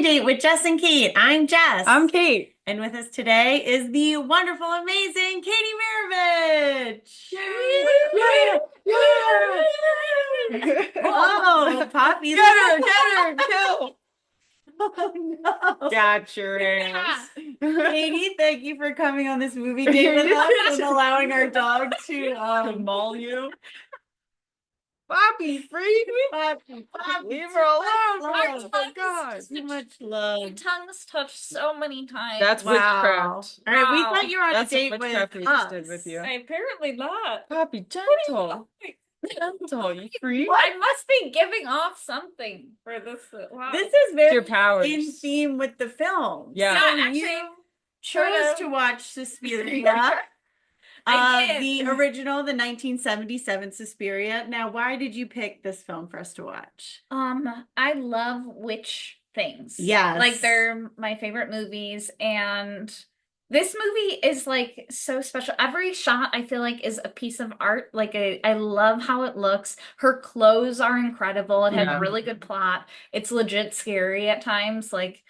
Kait with Jess and Kait. I'm Jess. I'm Kate. And with us today is the wonderful, amazing Katie Marovitch. Yeah, yeah. Oh, Poppy. Get her, kill. Oh, no. Got your ass. Katie, thank you for coming on this movie date with us and allowing our dog To to maul you. Poppy, free me. Poppy, Leave her alone. Oh Oh, God. too much Your love. tongue was touched so many times. That's Wow. witchcraft. All right, we Wow. thought you were on That's a date what with witchcraft we us. just did with you. Apparently not. Poppy, gentle. Gentle, you free? I must be giving off something for this. Wow. This is very Your powers. in theme with the film. Yeah. So Yeah, actually, you sort chose of. to watch Suspiria. I did. The original, the 1977 Suspiria. Now, why did you pick this film for us to watch? I love witch things. Yes. Like they're my favorite movies, and this movie is like so special. Every shot I feel like is a piece of art. Like I love how it looks. Her clothes are incredible. It has Yeah. a really good plot. It's legit scary at times. Like,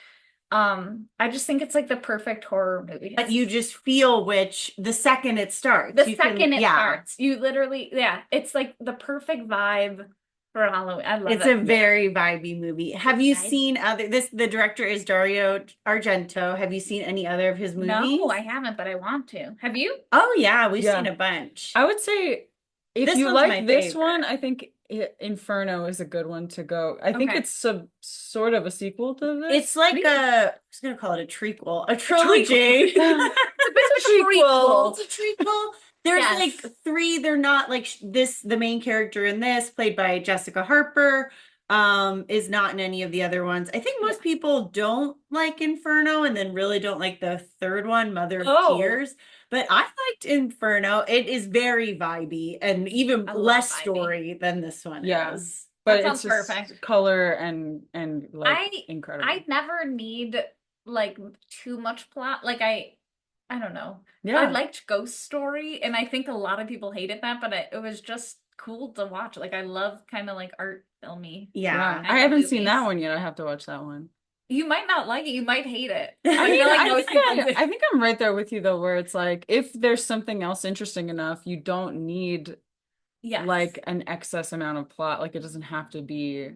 I just think it's like the perfect horror movie. But you just feel which the second it starts. The You second it yeah. starts, you literally, yeah, it's like the perfect vibe for Halloween. I love It's it. a very vibey movie. Have you Vibey. seen the director is Dario Argento. Have you seen any other of his movies? No, I haven't, but I want to. Have you? Oh yeah, we've Yeah. seen a bunch. I would say if This you one's my like this favorite. one, I think Inferno is a good one to go. I think Okay. it's sort of a sequel to this. It's like Really? I was gonna call it a trequel, a trilogy. It's a bit of a Trequel. trequel. It's a trequel. There's Yes. like three. They're not like this. The main character in this, played by Jessica Harper, is not in any of the other ones. I think most people don't like Inferno, and then really don't like the third one, Mother of Oh. Tears. But I liked Inferno. It is very vibey and even I love less vibey. story than this one Yeah. is. But That it's sounds just perfect. color and like incredible. I never need like too much plot. Like I don't know. Yeah. I liked Ghost Story, and I think a lot of people hated that, but it was just cool to watch. Like I love kind of like art filmy. Yeah. Yeah. kind I of haven't seen that movies. one yet. I have to watch that one. You might not like it. You might hate it. I feel like I most think people do. I think I'm right there with you though, where it's like if there's something else interesting enough, you don't need Yes. like an excess amount of plot. Like it doesn't have to be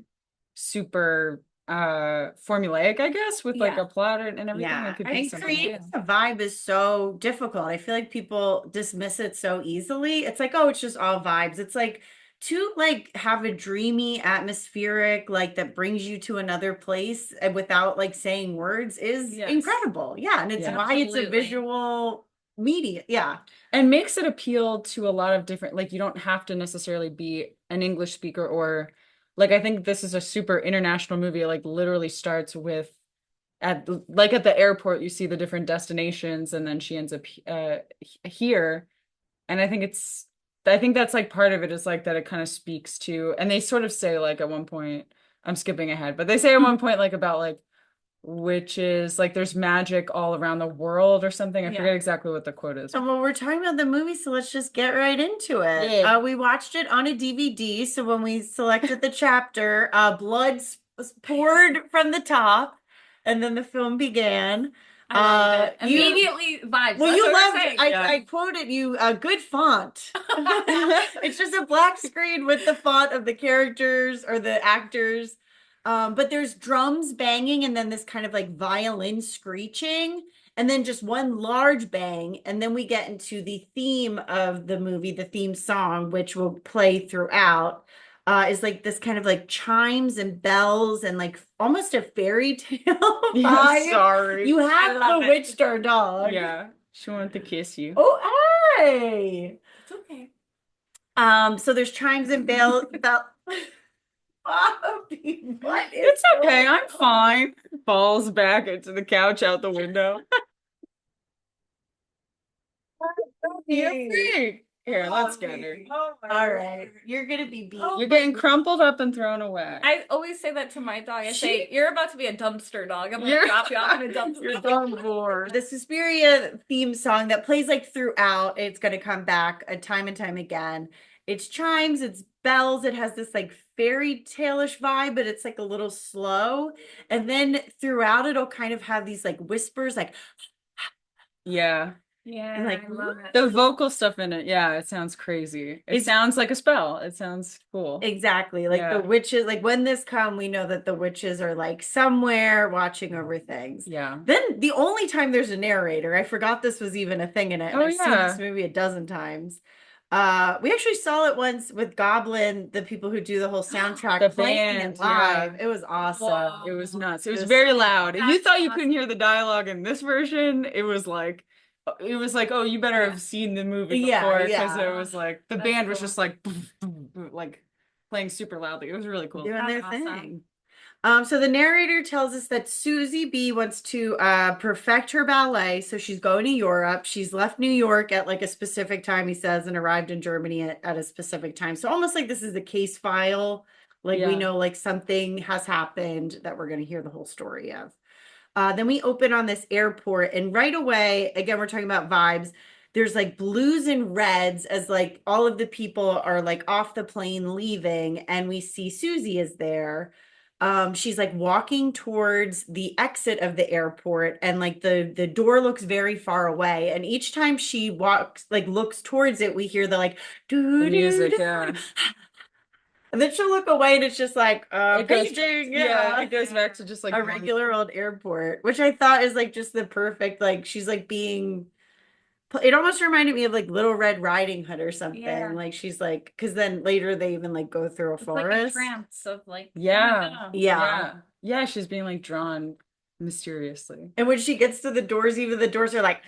super formulaic, I guess, with like Yeah. a plot and everything. Yeah, It could I be think something creating else. a vibe is so difficult. I feel like people dismiss it so easily. It's like, oh, it's just all vibes. It's like to like have a dreamy, atmospheric, like that brings you to another place without like saying words is Yes. incredible. Yeah, and it's Yeah. why it's a Absolutely. visual media. Yeah. And makes it appeal to a lot of different, like you don't have to necessarily be an English speaker or like I think this is a super international movie. It, like literally starts with at the airport you see the different destinations and then she ends up here. And I think that's like part of it is like that it kind of speaks to, and they sort of say like at one point, I'm skipping ahead, but they say at one point like about like witches, like there's magic all around the world or something. I Yeah. forget exactly what the quote is. So, well, we're talking about the movie, so let's just get right into it. Yeah. We watched it on a DVD, so when we selected the chapter, blood was poured from the top, and then the film began. I loved it. you- Immediately vibes. Well, That's you what I'm loved saying. it. Yeah. I quoted you, good font. It's just a black screen with the font of the characters or the actors. But there's drums banging and then this kind of like violin screeching and then just one large bang. And then we get into the theme of the movie, the theme song, which will play throughout, is like this kind of like chimes and bells and like almost a fairy tale Yeah, vibe. sorry. You I have love the it. witch star dog. Yeah, she wanted to kiss you. Oh, hey. It's okay. So there's chimes and bells. Bobby, what is It's okay, going I'm on? fine. Falls back into the couch out the window. You're free. Here, let's get her. All right, you're gonna be beat. You're getting crumpled up and thrown away. I always say that to my dog. I say, "You're about to be a dumpster dog. I'm gonna You're- drop you off in a dumpster." You're done for. The Suspiria theme song that plays like throughout, it's gonna come back a time and time again. It's chimes, it's bells. It has this like fairy tale-ish vibe, but it's like a little slow. And then throughout it'll kind of have these like whispers, like Yeah. Yeah, like, I love it. The vocal stuff in it, yeah, it sounds crazy. It It's- sounds like a spell. It sounds cool. exactly. Like the Yeah. witches, like when this come, we know that the witches are like somewhere watching over things. Yeah. Then the only time there's a narrator, I forgot this was even a thing in it. And Oh, I've seen yeah. this movie a dozen times. We actually saw it once with Goblin, the people who do the whole soundtrack The playing band, it live. yeah. It was awesome. Whoa. It was nuts. It was It was very so loud. If you That's thought you couldn't awesome. hear the dialogue in this version, it was like, oh, you better have seen the movie Yeah, before, because yeah. it was like the That's band was cool. just like, like playing super loudly. It was really cool. Doing their That's awesome. thing. So the narrator tells us that Susie B wants to perfect her ballet, so she's going to Europe. She's left New York at like a specific time, he says, and arrived in Germany at a specific time. So almost like this is a case file, like we Yeah. know like something has happened that we're going to hear the whole story of. Then we open on this airport, and right away, again, we're talking about vibes. There's like blues and reds as like all of the people are like off the plane leaving, and we see Susie is there. She's like walking towards the exit of the airport, and like the door looks very far away. And each time she walks, like looks towards it, we hear the like The doo music, doo. yeah. And then she'll look away, and it's just like It goes, paging, yeah, it goes back to just like a regular old airport, which I thought is like just the perfect, like she's like being, it almost reminded me of like Little Red Riding Hood or something. Yeah. Like she's like, because then later they even like go through a It's like a forest. trance of like, Yeah. Yeah. Yeah, she's being like drawn mysteriously. And when she gets to the doors, even the doors are like,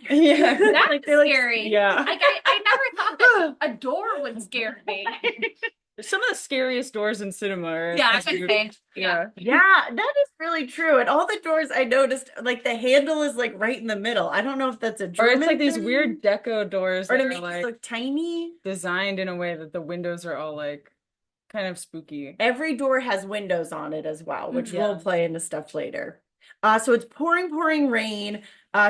Yeah. That's like they're like, scary. Yeah. Like I never thought that a door would scare me. Some of the scariest doors in cinema are Yeah, I those can weird- say. Yeah. yeah, that is really true. And all the doors I noticed, like the handle is like right in the middle. I don't know if that's a Or German it's like these thing, weird deco doors or that to are make it like look tiny. designed in a way that the windows are all like kind of spooky. Every door has windows on it as well, which Yeah. we'll play into stuff later. So it's pouring rain.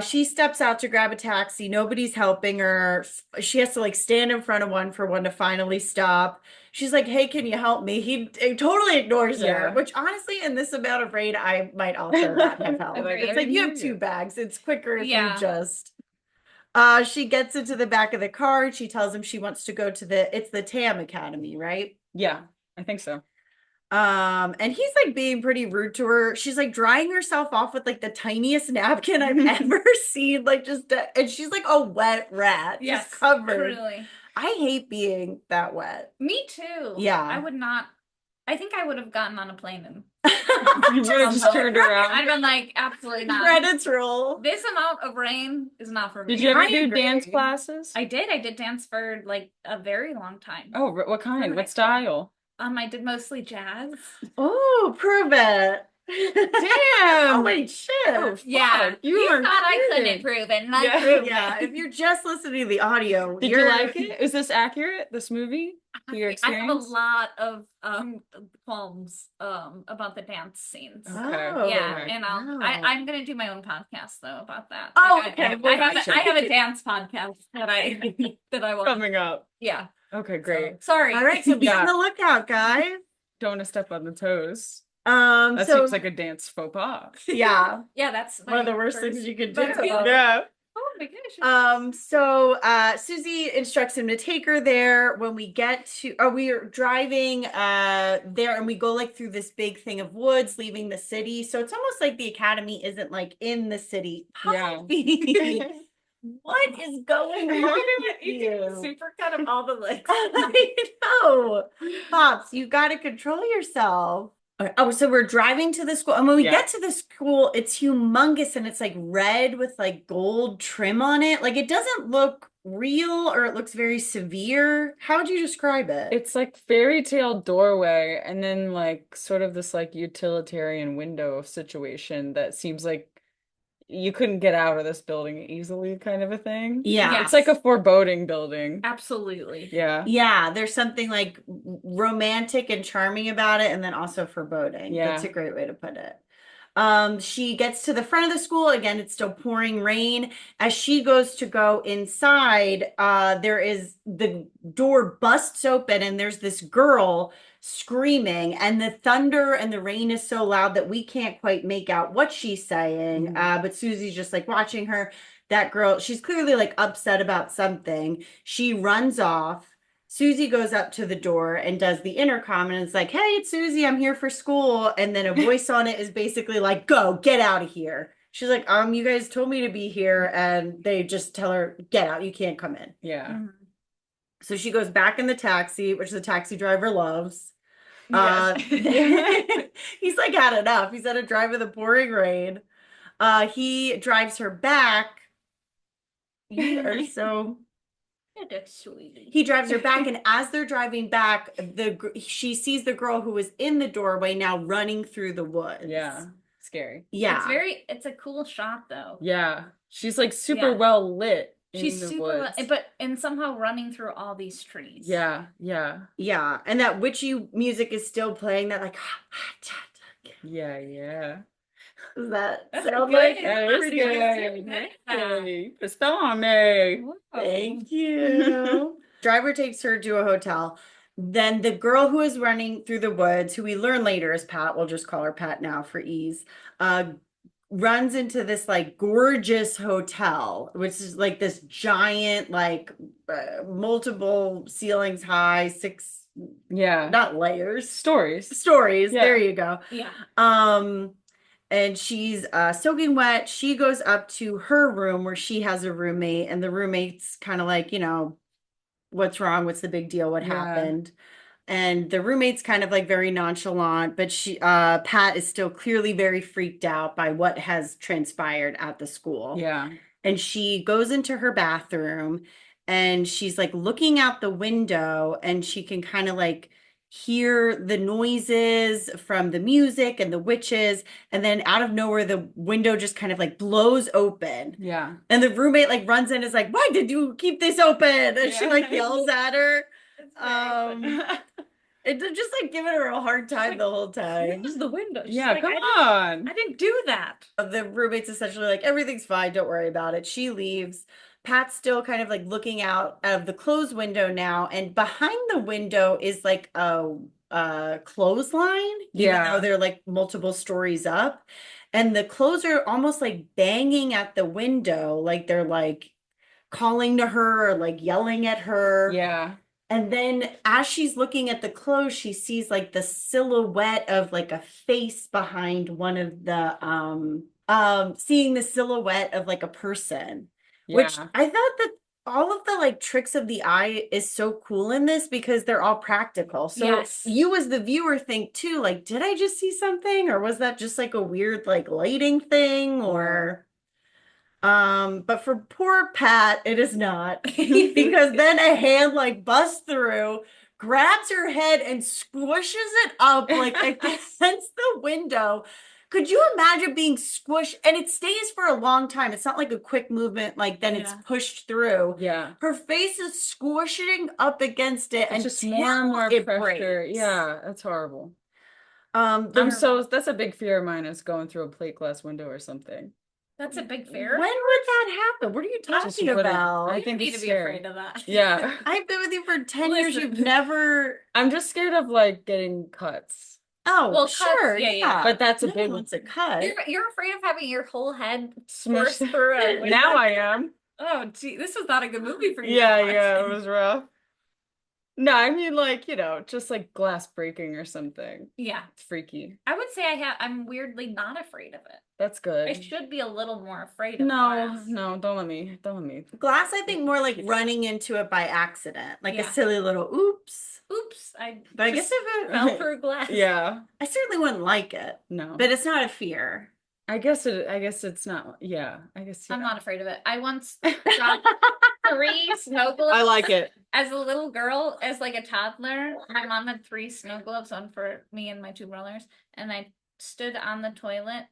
She steps out to grab a taxi. Nobody's helping her. She has to like stand in front of one for one to finally stop. She's like, "Hey, can you help me?" He totally ignores her, Yeah. which honestly, in this amount of rain, I might also not have helped. Like, It's I like you hear have two you. bags. It's quicker if Yeah. you just. She gets into the back of the car and she tells him she wants to go to it's the Tam Academy, right? Yeah, I think so. And he's like being pretty rude to her. She's like drying herself off with like the tiniest napkin I've ever seen, like just and she's like a wet rat, Yes, just covered. truly. I hate being that wet. Me too. Yeah. I would not. I think I would have gotten on a plane and You would have just turned around. I'd been like, absolutely not. Credits roll. This amount of rain is not for me. Did you ever I do agree. dance classes? I did. I did dance for like a very long time. Oh, what kind? Really? What style? I did mostly jazz. Oh, prove it. Damn. Holy shit. Oh, Yeah, fuck, you are thought I good. couldn't prove it, and I Yeah. proved Yeah, it. if you're just listening to the audio, Did you like it? Is this accurate? This movie? To your I have a experience? lot of qualms about the dance scenes. Okay. Oh, Yeah, okay. and wow. I'm gonna do my own podcast though about that. Oh, Like, okay. I Well, have a dance podcast that I want. Coming up. Yeah. Okay, great. So, sorry. All right, so be Yeah. on the lookout, guys. Don't want to step on the toes. That So seems like a dance faux pas. yeah, Yeah, that's one of my the worst first- things you could do. That's good. Yeah. Oh my gosh. So Susie instructs him to take her there. When we get to, we are driving there, and we go like through this big thing of woods, leaving the city. So it's almost like the academy isn't like in the city. Yeah. Poppy, what is going on with you? Super cut of all the legs. I know, Pops, you got to control yourself. Oh, so we're driving to the school, and when we Yeah. get to the school, it's humongous, and it's like red with like gold trim on it. Like it doesn't look real, or it looks very severe. How would you describe it? It's like fairy tale doorway, and then like sort of this like utilitarian window situation that seems like you couldn't get out of this building easily, kind of a thing. Yeah. It's like a foreboding building. Absolutely. Yeah. Yeah, there's something like romantic and charming about it, and then also foreboding. Yeah. That's a great way to put it. She gets to the front of the school. Again, it's still pouring rain. As she goes to go inside, the door busts open and there's this girl screaming, and the thunder and the rain is so loud that we can't quite make out what she's saying. But Susie's just like watching her. That girl, she's clearly like upset about something. She runs off. Susie goes up to the door and does the intercom, and it's like, "Hey, it's Susie. I'm here for school." And then a voice on it is basically like, "Go, get out of here." She's like, you guys told me to be here." And they just tell her, "Get out. You can't come in." Yeah. So she goes back in the taxi, which the taxi driver loves. Yes. He's like had enough. He's had to drive in the pouring rain. He drives her back. You are so... That's sweet. He drives her back, and as they're driving back, she sees the girl who was in the doorway now running through the woods. Yeah. Scary. Yeah. It's a cool shot though. Yeah. She's like super well lit in She's the super woods. and somehow running through all these trees. Yeah. Yeah. Yeah. And that witchy music is still playing, that like Yeah. Yeah. does that That's sound good. like That is pretty good. good? Hey, put a spell on me. Thank you. Driver takes her to a hotel. Then the girl who is running through the woods, who we learn later is Pat, we'll just call her Pat now for ease, runs into this like gorgeous hotel, which is like this giant, like multiple ceilings high, not layers, stories. Yeah. There you go. Yeah. And she's soaking wet. She goes up to her room where she has a roommate, and the roommate's kind of like, what's wrong? What's the big deal? What happened? And the roommate's kind of like very nonchalant, but Pat is still clearly very freaked out by what has transpired at the school. Yeah. And she goes into her bathroom, and she's like looking out the window, and she can kind of like hear the noises from the music and the witches, and then out of nowhere the window just kind of like blows open. Yeah. And the roommate like runs in and is like, "Why did you keep this open?" And she like yells at her. It just like giving her a hard time the whole time. Close the window. She's Yeah, like, come on. I didn't do that. The roommate's essentially like, "Everything's fine, don't worry about it." She leaves. Pat's still kind of like looking out of the closed window now, and behind the window is like a clothesline, even though they're like multiple stories up, and the clothes are almost like banging at the window, like they're like calling to her or like yelling at her. Yeah. And then as she's looking at the clothes, she sees like the silhouette of like a face behind one of the seeing the silhouette of like a person. Which I thought that all of the like tricks of the eye is so cool in this, because they're all practical. So you as the viewer think too, like, did I just see something, or was that just like a weird like lighting thing, or but for poor Pat, it is not. Because then a hand like busts through, grabs her head and squishes it up like against the window. Could you imagine being squished? And it stays for a long time. It's not like a quick movement, like then it's pushed through. Yeah. Her face is squishing up against it, and just more and more pressure. breaks. Yeah, that's horrible. That's a big fear of mine, is going through a plate glass window or something. That's a big fear. When would that happen? What are you talking about? I think you need it's to be afraid of that. Yeah. I've been with you for 10 years. You've never... I'm just scared of like getting cuts. Oh, well, sure. cuts, yeah. But that's a big one. It's a cut. You're afraid of having your whole head Smushed smushed through it. Now I am. Oh, gee, this was not a good movie for you. Yeah, it was rough. No, I mean like, just like glass breaking or something. Yeah. It's freaky. I would say I'm weirdly not afraid of it. That's good. I should be a little more afraid of No, glass. don't let me. Glass, I think more like running into it by accident. Like a silly little oops. Oops. But I guess if it fell through glass. Yeah. I certainly wouldn't like it. No. But it's not a fear. I guess it's not. Yeah. I guess. Yeah. I'm not afraid of it. I once dropped 3 snow gloves. I like it. As a little girl, as like a toddler, my mom had 3 snow gloves, one for me and my 2 brothers, and I stood on the toilet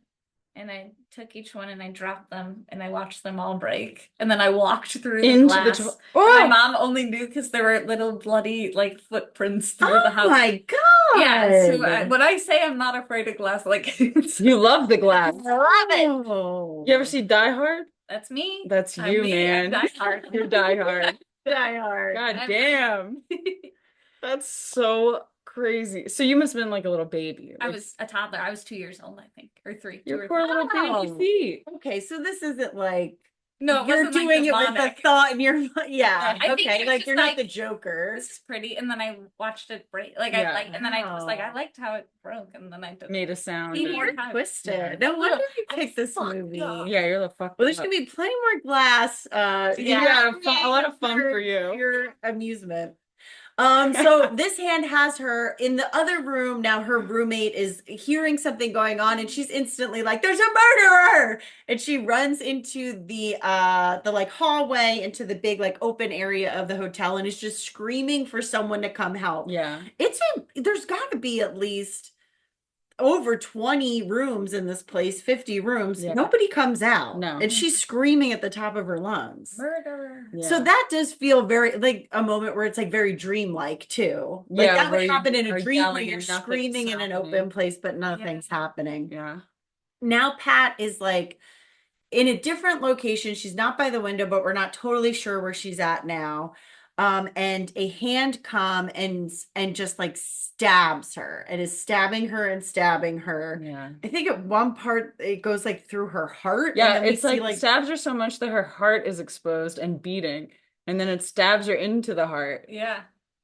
and I took each one and I dropped them and I watched them all break, and then I walked through the glass. Oh! My mom only knew because there were little bloody like footprints through the house. Oh my Yeah, so God. when I say I'm not afraid of glass, like it's, You love the glass. I love it. Oh. You ever see Die Hard? that's me. That's I'm you, me. man. I'm Die Hard. You're Die Hard. Die Hard. God I'm- damn. That's so crazy. So you must have been like a little baby. I Like, was a toddler. I was 2 years old, I think, or 3, 2 your or poor 3. little baby Wow. feet. Okay, so this isn't like No, it you're wasn't like doing it with the demonic. thought in your yeah. I think Okay, it's like just you're not like, the Joker. This is pretty, and then I watched it break. Like Yeah. I like, and then I was like, I Wow. liked how it broke, and then I did. Made a sound. Even and- more You're time. twisted. Yeah. No wonder you I'm picked this fucked movie. up. Yeah, you're the fuck. Well, there's gonna be plenty more glass. Yeah, a lot of fun for you. Your amusement. So this hand has her in the other room. Now her roommate is hearing something going on and she's instantly like, there's a murderer. And she runs into the like hallway into the big like open area of the hotel and is just screaming for someone to come help. Yeah. There's gotta be at least over 20 rooms in this place, 50 rooms. Yeah. Nobody comes out. No. And she's screaming at the top of her lungs. Murderer. Yeah. So that does feel very like a moment where it's like very dreamlike too. Like Yeah, that where would you happen in a are dream where yelling you're and nothing's screaming in an happening. open place, but nothing's happening. Yeah. Now Pat is like in a different location. She's not by the window, but we're not totally sure where she's at now. And a hand come and just like stabs her and is stabbing her and stabbing her. Yeah. I think at one part it goes like through her heart. and Yeah, then we it's see, like stabs her so much that her heart is exposed and beating, and then it stabs her into the heart. Yeah.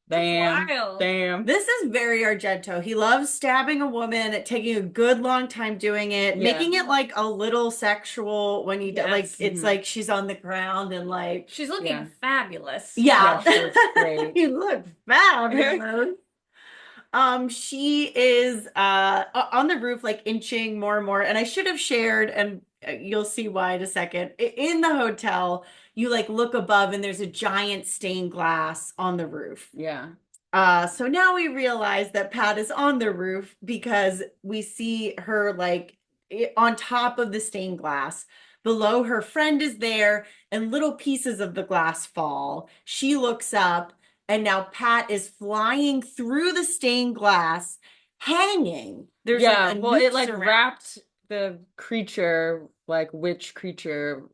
Damn. wild. Damn. This is very Argento. He loves stabbing a woman, taking a good long time doing it, Yeah. making it like a little sexual when he like Yes. it's Mhm. like she's on the ground and like She's looking Yeah. fabulous. yeah, Yeah, she looks great. you look fabulous. She is on the roof like inching more and more, and I should have shared, and you'll see why in a second. In the hotel, you like look above and there's a giant stained glass on the roof. Yeah. So now we realize that Pat is on the roof because we see her like on top of the stained glass. Below, her friend is there and little pieces of the glass fall. She looks up and now Pat is flying through the stained glass, hanging. There's Yeah, like a well, it noose like around- wrapped the creature, like which creature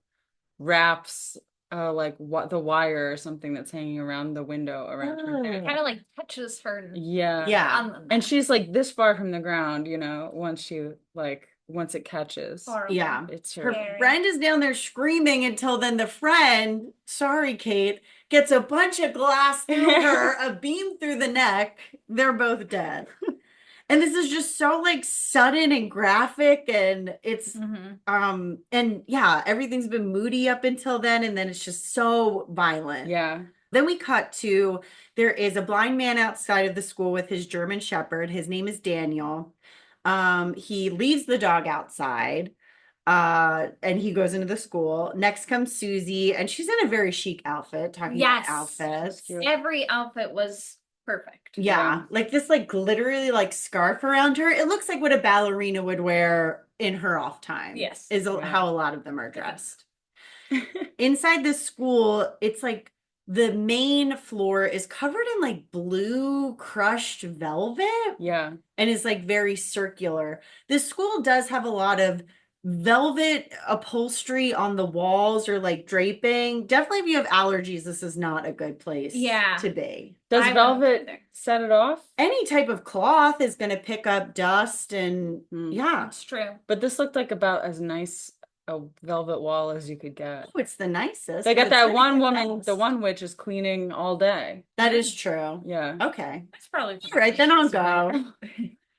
wraps like what the wire or something that's hanging around the window around her Oh. neck. Kind of like touches her. Yeah. Yeah. On the And she's like this far from the ground, you know, once it catches. horrible. Yeah. It's Her Scary. friend is down there screaming until then the friend, sorry, Kate, gets a bunch of glass through her, a beam through the neck. They're both dead. And this is just so like sudden and graphic and it's Mhm. and yeah, everything's been moody up until then and then it's just so violent. Yeah. Then we cut to there is a blind man outside of the school with his German Shepherd. His name is Daniel. He leaves the dog outside and he goes into the school. Next comes Susie, and she's in a very chic outfit, talking about Yes. outfits. Cute. Every outfit was perfect. Yeah, like this like glittery like scarf around her. It looks like what a ballerina would wear in her off time. Yes. Is Yeah. how a lot of them are dressed. Inside the school, it's like the main floor is covered in like blue crushed velvet Yeah. and is like very circular. This school does have a lot of velvet upholstery on the walls or like draping. Definitely if you have allergies, this is not a good place Yeah. to be. Does I wouldn't velvet either. set it off? Any type of cloth is going to pick up dust and Hmm. yeah. That's true. But this looked like about as nice a velvet wall as you could get. Oh, it's the nicest. They but got it's that gonna one get woman, the dust. one witch is cleaning all day. That is true. Yeah. Okay. That's probably All right, then I'll go.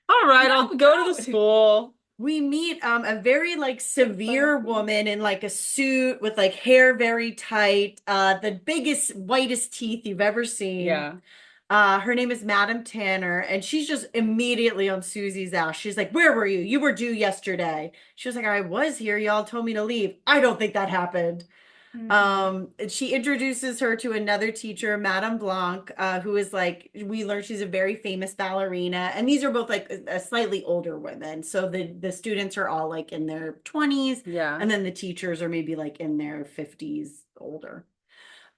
All right, I'll No, go to go. the school. We meet a very like severe woman in like a suit with like hair very tight, the biggest, whitest teeth you've ever seen. Yeah. Her name is Madam Tanner, and she's just immediately on Susie's ass. She's like, "Where were you? You were due yesterday." She was like, "I was here. Y'all told me to leave." I don't think that happened. And she introduces her to another teacher, Madame Blanc, who is like, we learn she's a very famous ballerina. And these are both like a slightly older women. So the students are all like in their 20s, Yeah. and then the teachers are maybe like in their 50s older.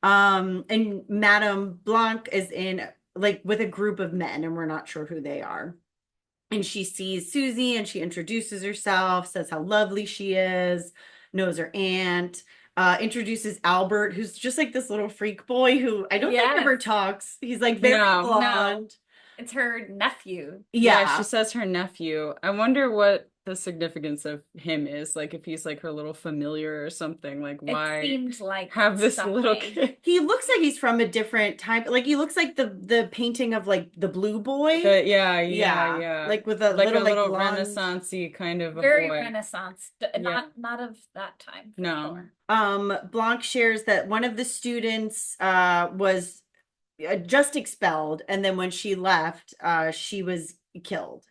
And Madame Blanc is in like with a group of men, and we're not sure who they are. And she sees Susie and she introduces herself, says how lovely she is, knows her aunt, introduces Albert, who's just like this little freak boy who I don't think ever Yes. talks. He's like very No. blonde. It's her nephew. Yeah, she says her nephew. I wonder what the significance of him is. Like if he's like her little familiar or something. Like It why seemed like have this little something. kid? He looks like he's from a different time. Like he looks like the painting of like the blue boy. Yeah. Like with a Like little a little blonde. Renaissance-y kind of a Very boy. Renaissance. Yeah. Not of that time. For No. sure. Blanc shares that one of the students was just expelled, and then when she left, she was killed.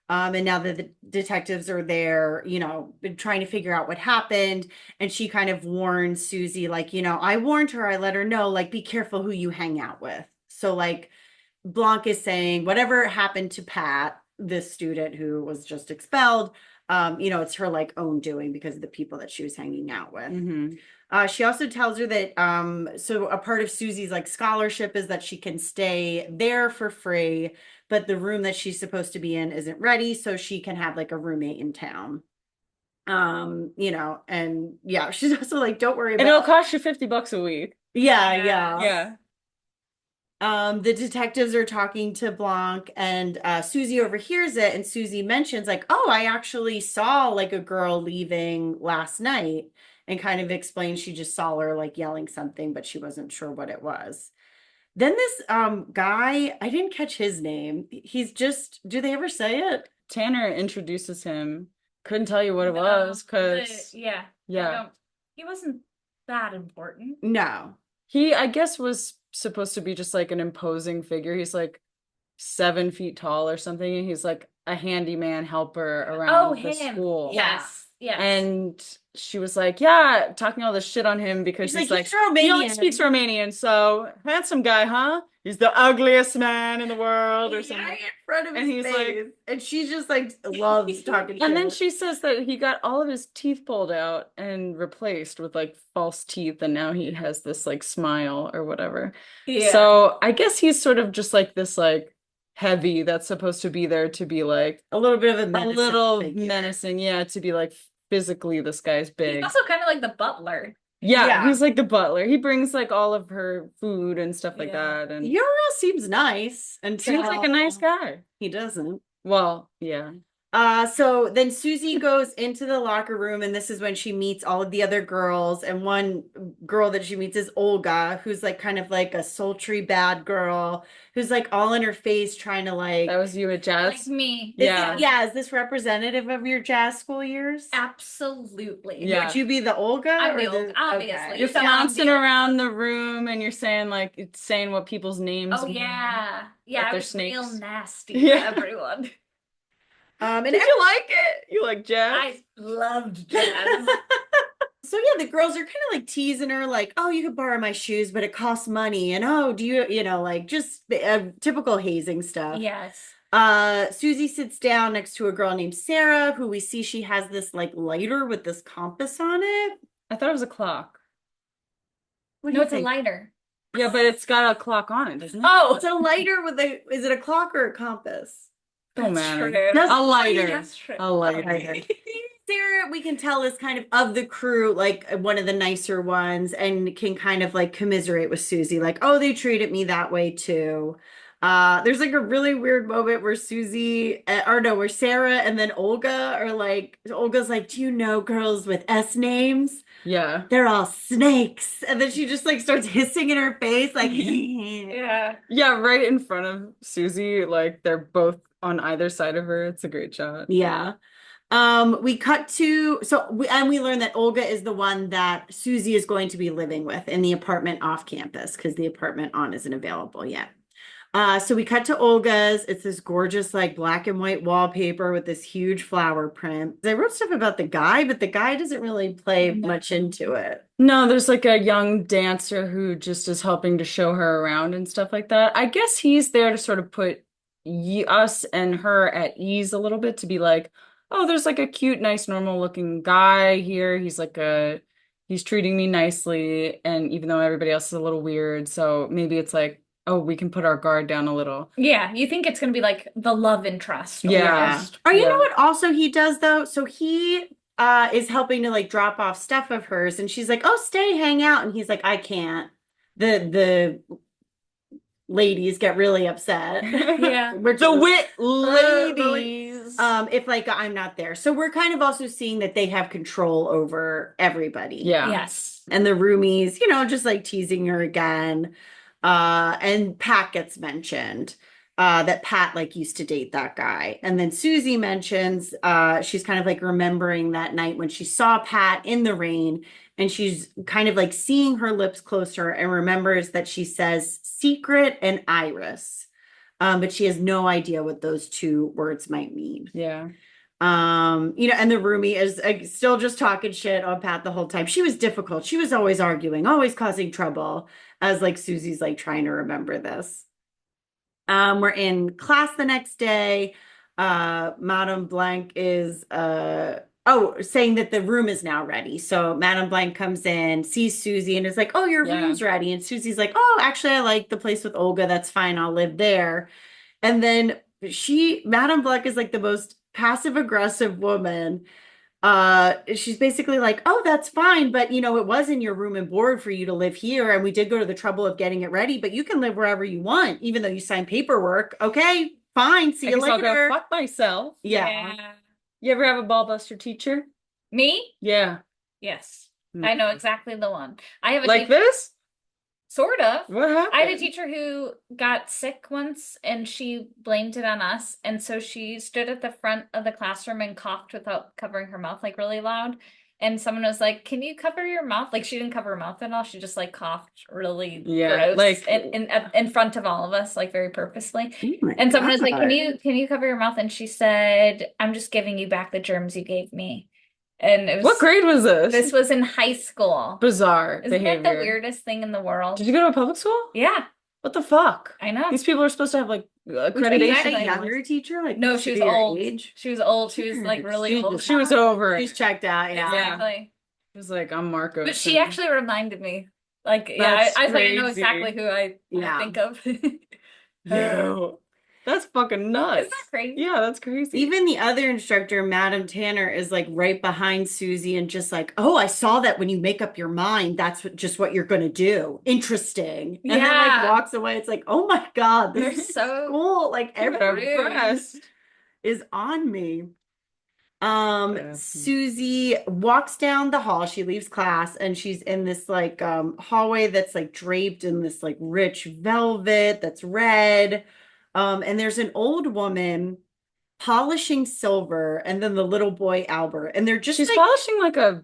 And now that the detectives are there, you know, been trying to figure out what happened, and she kind of warns Susie, like, you know, I warned her, I let her know, like, be careful who you hang out with. So, like, Blanc is saying whatever happened to Pat, this student who was just expelled, you know, it's her like own doing because of the people that she was hanging out with. Mm-hmm. She also tells her that so a part of Susie's like scholarship is that she can stay there for free, but the room that she's supposed to be in isn't ready, so she can have like a roommate in town. You know, and yeah, she's also like, don't worry And about it'll cost you $50 a week. yeah. Yeah. The detectives are talking to Blanc, and Susie overhears it, and Susie mentions like, oh, I actually saw like a girl leaving last night, and kind of explains she just saw her like yelling something, but she wasn't sure what it was. Then this guy, I didn't catch his name. He's just, do they ever say it? Tanner introduces him. Couldn't tell you what it No, was because yeah. He wasn't that important. No. he, I guess, was supposed to be just like an imposing figure. He's like 7 feet tall or something, and he's like a handyman helper around the school. Yes. And she was like, yeah, talking all this shit on him because He's he's like, like, he's Romanian. he only speaks Romanian, so handsome guy, huh? He's the ugliest man in the world or something. Yeah, in front of And his he's like- face. And she just like loves talking And then shit. she says that he got all of his teeth pulled out and replaced with like false teeth, and now he has this like smile or whatever. Yeah. So I guess he's sort of just like this like heavy that's supposed to be there to be like a little bit of a a menacing little figure. menacing, yeah, to be like physically this guy's big. He's also kind of like the butler. Yeah, he's like the butler. He brings like all of her food and stuff like Yeah. that, and Uriel seems nice until seems like a nice guy. he doesn't. Well, yeah. So then Susie goes into the locker room, and this is when she meets all of the other girls. And one girl that she meets is Olga, who's like kind of like a sultry bad girl who's like all in her face trying to like. That was you at Jazz? Like me. Yeah. Is this representative of your jazz school years? Absolutely. Yeah. Would you be the Olga? I'm or the Olga, obviously. Okay. You're So I'm flouncing the- around the room and you're saying like it's saying what people's names Oh mean. yeah. Like I they're was real snakes. nasty Yeah. to everyone. And Did you like it? You like Jazz? I loved jazz. So yeah, the girls are kind of like teasing her, like, "Oh, you could borrow my shoes, but it costs money." And oh, do you, you know, like just typical hazing stuff. Yes. Susie sits down next to a girl named Sarah, who we see she has this like lighter with this compass on it. I thought it was a clock. What do No, you it's a think? lighter. Yeah, but it's got a clock on it, doesn't it? Oh, It's a lighter with a. Is it a clock or a compass? Don't that's matter. true. Doesn't A lighter. That's true. A lighter. Okay. Sarah, we can tell is kind of the crew, like one of the nicer ones, and can kind of like commiserate with Susie, like, oh, they treated me that way too. There's like a really weird moment where where Sarah and then Olga are like, Olga's like, do you know girls with S names? Yeah. They're all snakes. And then she just like starts hissing in her face, like, Yeah. Yeah, right in front of Susie, like they're both on either side of her. It's a great shot. yeah. We cut to we learn that Olga is the one that Susie is going to be living with in the apartment off campus because the apartment on isn't available yet. So we cut to Olga's. It's this gorgeous like black and white wallpaper with this huge flower print. I wrote stuff about the guy, but the guy doesn't really play much into it. No, there's like a young dancer who just is helping to show her around and stuff like that. I guess he's there to sort of put us and her at ease a little bit, to be like, oh, there's like a cute, nice, normal looking guy here. He's treating me nicely. And even though everybody else is a little weird, so maybe it's like oh, we can put our guard down a little. Yeah, you think it's gonna be like the love interest Yeah. almost. Or you know Yeah. what also he does though? So he is helping to like drop off stuff of hers and she's like, "Oh, stay, hang out." And he's like, "I can't." The ladies get really upset. Yeah. We're The just- wit ladies. if like I'm not there. So we're kind of also seeing that they have control over everybody. Yeah. Yes. And the roomies, just like teasing her again. And Pat gets mentioned. That Pat like used to date that guy. And then Susie mentions she's kind of like remembering that night when she saw Pat in the rain and she's kind of like seeing her lips closer and remembers that she says secret and iris. But she has no idea what those two words might mean. Yeah. And the roomie is still just talking shit on Pat the whole time. She was difficult. She was always arguing, always causing trouble as like Susie's like trying to remember this. We're in class the next day. Madame Blanc is saying that the room is now ready. So Madame Blanc comes in, sees Susie, and is like, "Oh, your Yeah. room's ready." And Susie's like, "Oh, actually, I like the place with Olga. That's fine. I'll live there." And then Madame Blanc is like the most passive aggressive woman. She's basically like, "Oh, that's fine, but it was in your room and board for you to live here, and we did go to the trouble of getting it ready, but you can live wherever you want, even though you signed paperwork. Okay, fine. See I you guess I'll later." go fuck myself. Yeah. You ever have a ball buster teacher? Me? Yeah. Yes. I know exactly the one. I have a Like teacher, this? sort of. What happened? I had a teacher who got sick once and she blamed it on us. And so she stood at the front of the classroom and coughed without covering her mouth, like really loud. And someone was like, "Can you cover your mouth?" Like she didn't cover her mouth at all. She just like coughed really gross, like in front of all of us, like very purposely. Oh my And someone was like, God. can you cover your mouth?" And she said, "I'm just giving you back the germs you gave me." And it was what grade was this? This was in high school. Bizarre Isn't behavior. that the weirdest thing in the world? Did you go to a public school? Yeah, What the fuck? I know. These people are supposed to have like accreditation. Exactly. A younger teacher? Like No, she was your old. age? She was old. She was like really old. She was over it. She's checked out. Yeah. Exactly. She was like, I'm Marco. But she actually reminded me. Like, yeah, That's I was like, I know crazy. exactly who I Yeah. think of. Yo, that's fucking nuts. Isn't that crazy? Yeah, that's crazy. Even the other instructor, Madam Tanner, is like right behind Susie and just like, "Oh, I saw that when you make up your mind, that's just what you're going to do. Interesting." And then like Yeah. walks away. It's like, "Oh my God, They're this so school, like But I'm everybody impressed. is on me." Yeah. Susie walks down the hall. She leaves class and she's in this like hallway that's like draped in this like rich velvet that's red. And there's an old woman polishing silver and then the little boy Albert. And they're just She's like polishing like a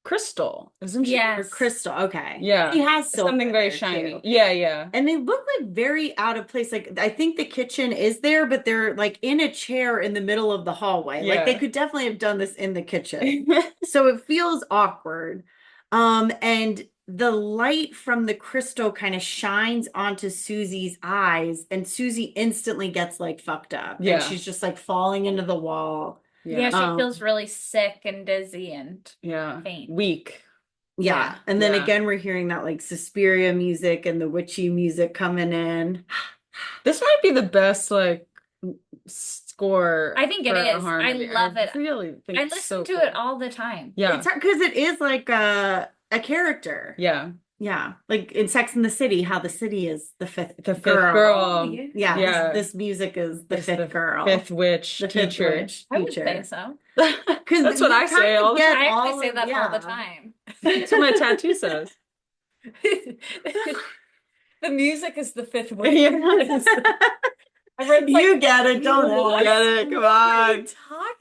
crystal, isn't she? Yeah. or crystal. Okay. Yeah. He has silver Something very there, shiny. too. Yeah, yeah. And they look like very out of place. Like I think the kitchen is there, but they're like in a chair in the middle of the hallway. Like they Yeah. could definitely have done this in the kitchen. So it feels awkward. And the light from the crystal kind of shines onto Susie's eyes, and Susie instantly gets like fucked up. Yeah. And she's just like falling into the wall. Yeah, she Um, feels really sick and dizzy and Yeah. faint. Weak. Yeah. And then Yeah. again, we're hearing that like Suspiria music and the witchy music coming in. This might be the best like score. I think it for a is. harmony. I love it. Really think I it's listen so to cool. it all the time. Yeah. It's because it is like a character. Yeah. Yeah. Like in Sex and the City, how the city is the fifth girl. Oh, yeah. Yeah. Yeah. This music is the It's fifth girl. Fifth witch The fifth teacher. witch I would teacher. say so. Because That's what I say all the get I all actually say of- that all the yeah. time. That's what my tattoo says. The music is the fifth Yeah. witch. I read like, You get it, don't I I? get it. Come on.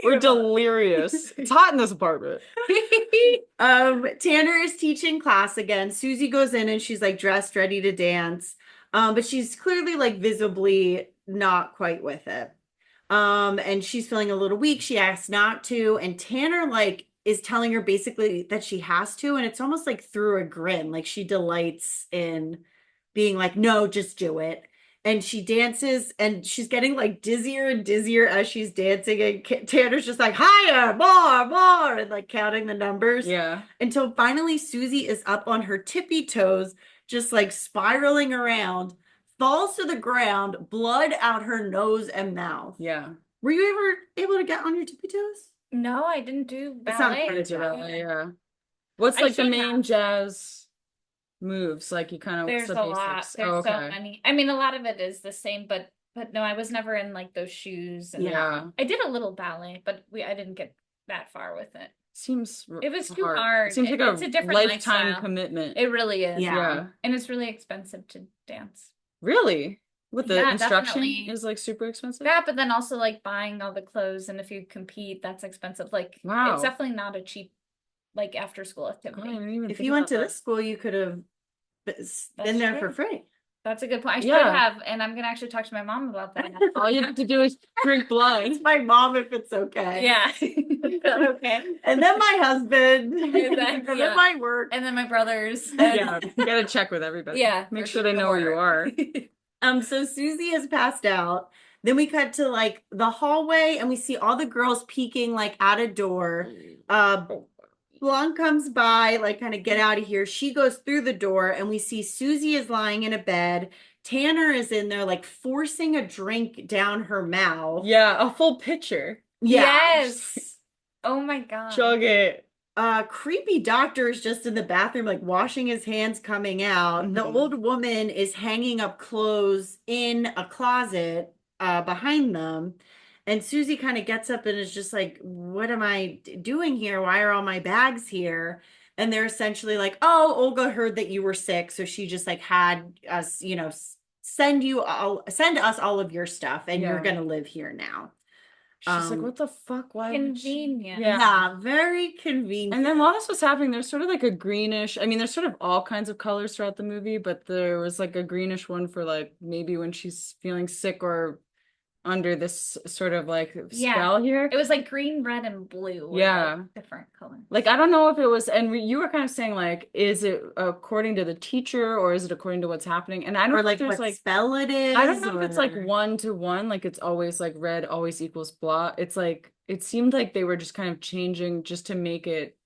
We're talking delirious. It's hot in this apartment. Tanner is teaching class again. Susie goes in and she's like dressed, ready to dance. But she's clearly like visibly not quite with it. And she's feeling a little weak. She asks not to, and Tanner like is telling her basically that she has to, and it's almost like through a grin, like she delights in being like, "No, just do it." And she dances and she's getting like dizzier and dizzier as she's dancing. And Tanner's just like, "Higher, more," and like counting the numbers. Yeah. Until finally Susie is up on her tippy toes, just like spiraling around, falls to the ground, blood out her nose and mouth. Yeah. Were you ever able to get on your tippy toes? No, I didn't do It's not ballet. part of Into ballet. that, yeah. What's I like the should main have. jazz moves? Like you kind of There's the a lot. basics. There's Oh, so okay. many. I mean, a lot of it is the same, but no, I was never in like those shoes. And Yeah. I did a little ballet, but I didn't get that far with it. Seems It was too hard. It seems like It's a different lifetime lifestyle. commitment. It really is. Yeah. Yeah. And it's really expensive to dance. Really? With the Yeah, instruction definitely. is like super expensive? Yeah, but then also like buying all the clothes, and if you compete, that's expensive. Like, Wow. it's definitely not a cheap, like, after school Oh, I activity. didn't even If think you went about to that. this school, you could have been there for true. free. That's a good point. I should Yeah. have, and I'm gonna actually talk to my mom about that. All you have to do is drink blood. It's my mom if it's okay. Yeah. Okay. And then my husband. And then- and yeah. then my work. And then my brothers. Yeah, you gotta check with everybody. Yeah, Make for sure they know where you are. So Susie has passed out. Then we cut to like the hallway and we see all the girls peeking like at a door. Blanc comes by, like kind of get out of here. She goes through the door and we see Susie is lying in a bed. Tanner is in there like forcing a drink down her mouth. Yeah, a full pitcher. Yeah. Yes. Oh my God. Chug it. Creepy doctor is just in the bathroom, like washing his hands coming out. The Mhm. old woman is hanging up clothes in a closet behind them. And Susie kind of gets up and is just like, what am I doing here? Why are all my bags here? And they're essentially like, oh, Olga heard that you were sick. So she just like had us, send us all of your stuff and you're Yeah. going to live here now. She's like, what the fuck? Why would she-" Convenient. Yeah. Very convenient. And then while this was happening, there's sort of like a greenish, I mean, there's sort of all kinds of colors throughout the movie, but there was like a greenish one for like maybe when she's feeling sick or under this sort of like Yeah. spell here. It was like green, red, and blue. were, Yeah. like, different colors. Like, I don't know if it was, and you were kind of saying like, is it according to the teacher or is it according to what's happening? And I don't or know like if there's what like, spell it is. I don't know if it's like or- 1-to-1, like it's always like red always equals blah. It's like, it seemed like they were just kind of changing just to make it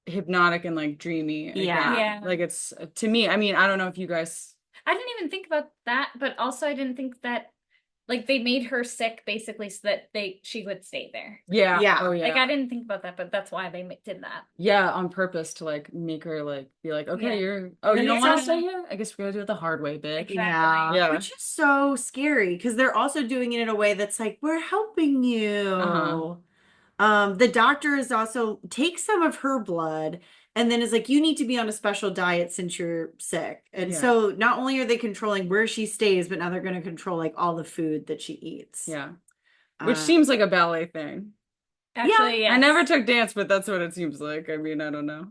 hypnotic and like dreamy. Yeah. again. Yeah. Like it's, to me, I mean, I don't know if you guys, I didn't even think about that, but also I didn't think that, like, they made her sick basically so that she would stay there. yeah. Yeah. Oh, yeah. Like, I didn't think about that, but that's why they did that. Yeah, on purpose to like make her like be like, okay, Yeah. you And don't it's want to also- stay here? I guess we gotta do it the hard way, bitch. Exactly. Yeah. Yeah. Which is so scary because they're also doing it in a way that's like, we're helping you. Uh-huh. The doctor is also takes some of her blood and then is like, you need to be on a special diet since you're sick. And Yeah. so not only are they controlling where she stays, but now they're going to control like all the food that she eats. Yeah. Which Uh, seems like a ballet thing. Actually, yes. I never took dance, but that's what it seems like. I mean, I don't know.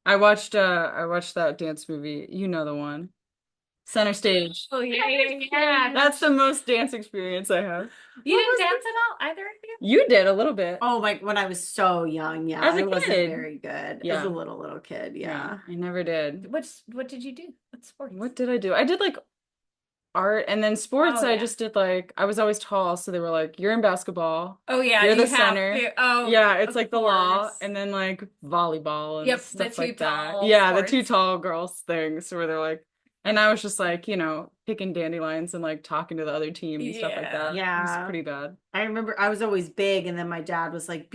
I watched that dance movie. You know the one. Center Stage. Oh, yeah. That's the most dance experience I have. You What didn't was dance at all, either of you? You did a little bit. Oh my, when I was so young, yeah, As a I wasn't kid. very good. As Yeah. a little kid, yeah. I never did. What did you do? What sports? What did I do? I did like art and then sports. Oh, I yeah. just did like, I was always tall, so they were like, you're in basketball. Oh, yeah. You're the you have center. to- Oh, Yeah, it's of like the law, course. and then like volleyball and Yep, the stuff two like that. tall Yeah, the two sports. tall girls things where they're like, and I was just like, picking dandelions and like talking to the other team and stuff like Yeah. that. It Yeah. was pretty bad. I remember I was always big, and then my dad was like,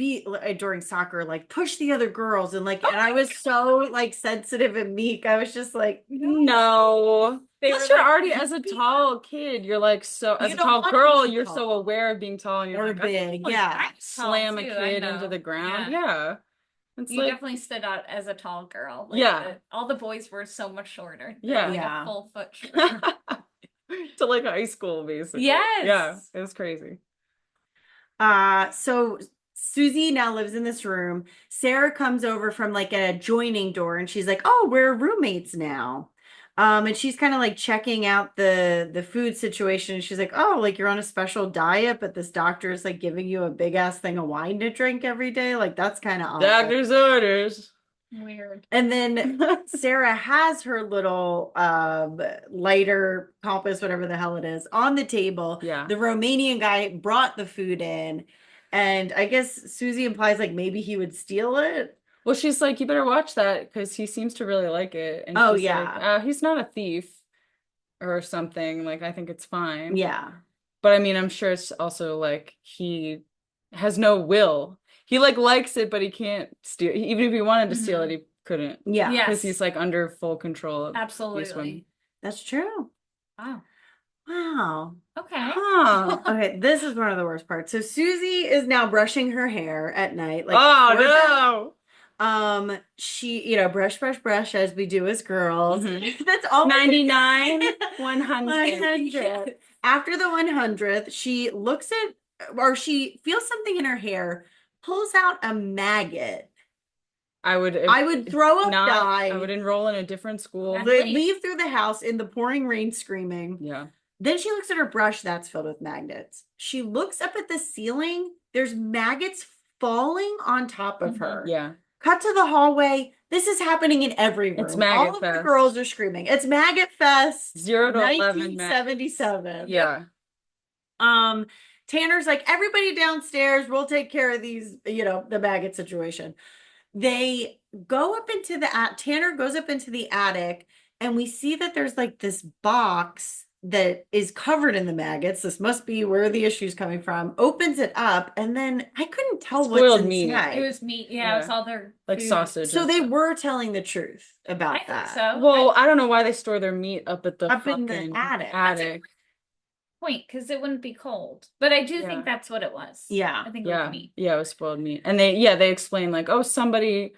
during soccer, like push the other girls, and like, and I was so like sensitive and meek. I was just like, No. They Plus, were you're like, already as a tall kid, you're like so as You a don't tall want to girl, be you're tall. so aware of being tall, and you're or like, I big, like, yeah. slam a too, I kid into know. the ground. Yeah. Yeah. It's You like, definitely stood out as a tall girl. Yeah. All the boys were so much shorter. They Yeah. were, like, Yeah. a full foot shorter. to like high school, basically. Yes. Yeah, it was crazy. So Susie now lives in this room. Sarah comes over from like an adjoining door and she's like, "Oh, we're roommates now." And she's kind of like checking out the food situation. She's like, "Oh, like you're on a special diet, but this doctor is like giving you a big ass thing of wine to drink every day. Like that's kind of odd." Doctor's orders. Weird. And then Sarah has her little lighter compass, whatever the hell it is, on the table. Yeah. The Romanian guy brought the food in, and I guess Susie implies like maybe he would steal it. Well, she's like, you better watch that because he seems to really like it. And Oh, she's yeah. like, he's not a thief. or something. Like, I think it's fine. Yeah. But I mean, I'm sure it's also like he has no will. He like likes it, but he can't steal. Even if he wanted to steal it, he couldn't. Yeah. Yes. Because he's like under full control of these Absolutely. women. That's true. Wow. Wow. Okay. Huh. Okay, this is one of the worst parts. So Susie is now brushing her hair at night, like Oh before no. she, brush, brush, brush as we do as girls. Mhm. That's all 99, 100. 100. After the 100th, she looks at, or she feels something in her hair, pulls out a maggot. I would throw up, die. I would enroll in a different school. Okay. Leave through the house in the pouring rain screaming. Yeah. Then she looks at her brush that's filled with magnets. She looks up at the ceiling. There's maggots falling on top of her. Yeah. Cut to the hallway. This is happening in every room. It's maggot All of fest. the girls are screaming. It's Maggot Fest. 0 to 11. 1977. Yeah. Tanner's like, everybody downstairs, we'll take care of these, the maggot situation. They go up into Tanner goes up into the attic, and we see that there's like this box that is covered in the maggots. This must be where the issue's coming from. Opens it up, and then I couldn't tell Spoiled what's meat. inside. It was meat. Yeah, it was all their Like food. sausage. So and they stuff. were telling the truth about I that. think so. Well, I don't know why they store their meat up at the Up in the fucking attic. Point, because it wouldn't be cold. But I do Yeah. think that's what it was. Yeah. I think it Yeah. was meat. Yeah, it was spoiled meat. And they explain like, oh, somebody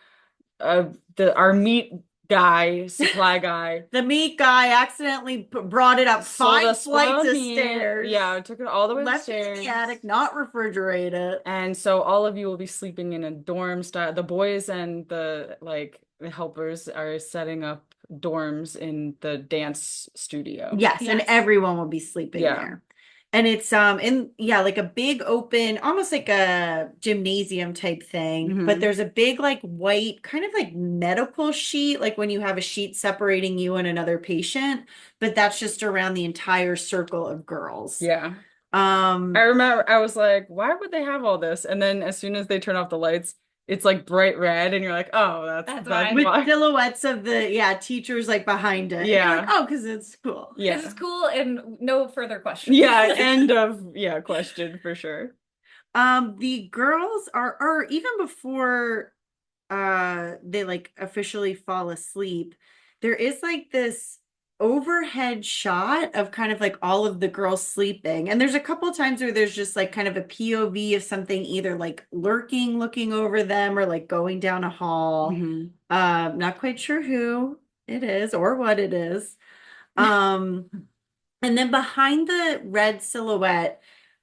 our meat guy, supply guy, The meat guy accidentally brought it up sold 5 us flights spoiled of meat. stairs. Yeah, took it all the way Left it upstairs. in the attic, not refrigerate it. And so all of you will be sleeping in a dorm style. The boys and the helpers are setting up dorms in the dance studio. Yes, and Yes. everyone will be sleeping Yeah. there. And it's like a big open, almost like a gymnasium type thing, but Mhm. there's a big like white kind of like medical sheet, like when you have a sheet separating you and another patient, but that's just around the entire circle of girls. Yeah. I I remember I was like, why would they have all this? And then as soon as they turn off the lights, it's like bright red, and you're like, oh, that's why. with silhouettes of the teachers like behind it. Yeah. You're like, oh, because it's cool. Yeah. This is cool and no further questions. Yeah, end of question for sure. The girls or even before they like officially fall asleep, there is like this overhead shot of kind of like all of the girls sleeping, and there's a couple times where there's just like kind of a POV of something either like looking over them or like going down a hall. Mhm. Not quite sure who it is or what it is. And then behind the red silhouette,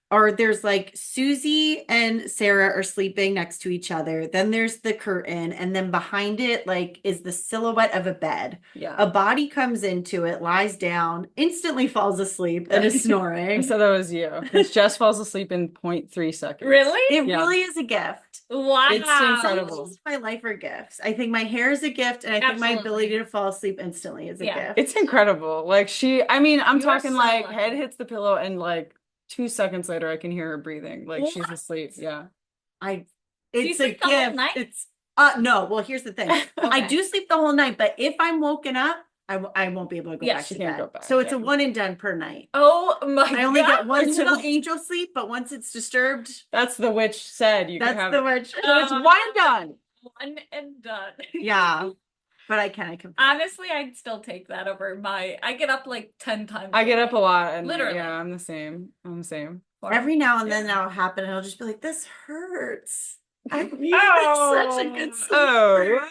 or there's like Susie and Sarah are sleeping next to each other. Then there's the curtain, and then behind it like is the silhouette of a bed. Yeah. A body comes into it, lies down, instantly falls asleep, and is I snoring. said that was you. Because Jess falls asleep in 0.3 seconds. Really? It Yeah. really is a gift. Wow. It's incredible. Things in my life are gifts. I think my hair is a gift, and I think my Absolutely. ability to fall asleep instantly is a Yeah. gift. It's incredible. Like I'm You are talking so like lucky. head hits the pillow and like 2 seconds later I can hear her breathing. Like she's What? asleep. Yeah. you It's a sleep the whole gift. night? It's no. Well, here's the thing. I Okay. do sleep the whole night, but if I'm woken up, I won't be able to go Yeah, back she to can't bed. go back, So it's a yeah. one and done per night. Oh my I only get one gosh. little angel sleep, but once it's disturbed, That's the witch said you that's can have the witch. So it's one and done. One and done. Yeah, but I can. Honestly, I'd still take that over I get up like 10 times. I get up a lot and Literally. yeah, I'm the same. I'm the same. Every now and then that'll happen, and I'll just be like, "This hurts." I'm such a good sleeper.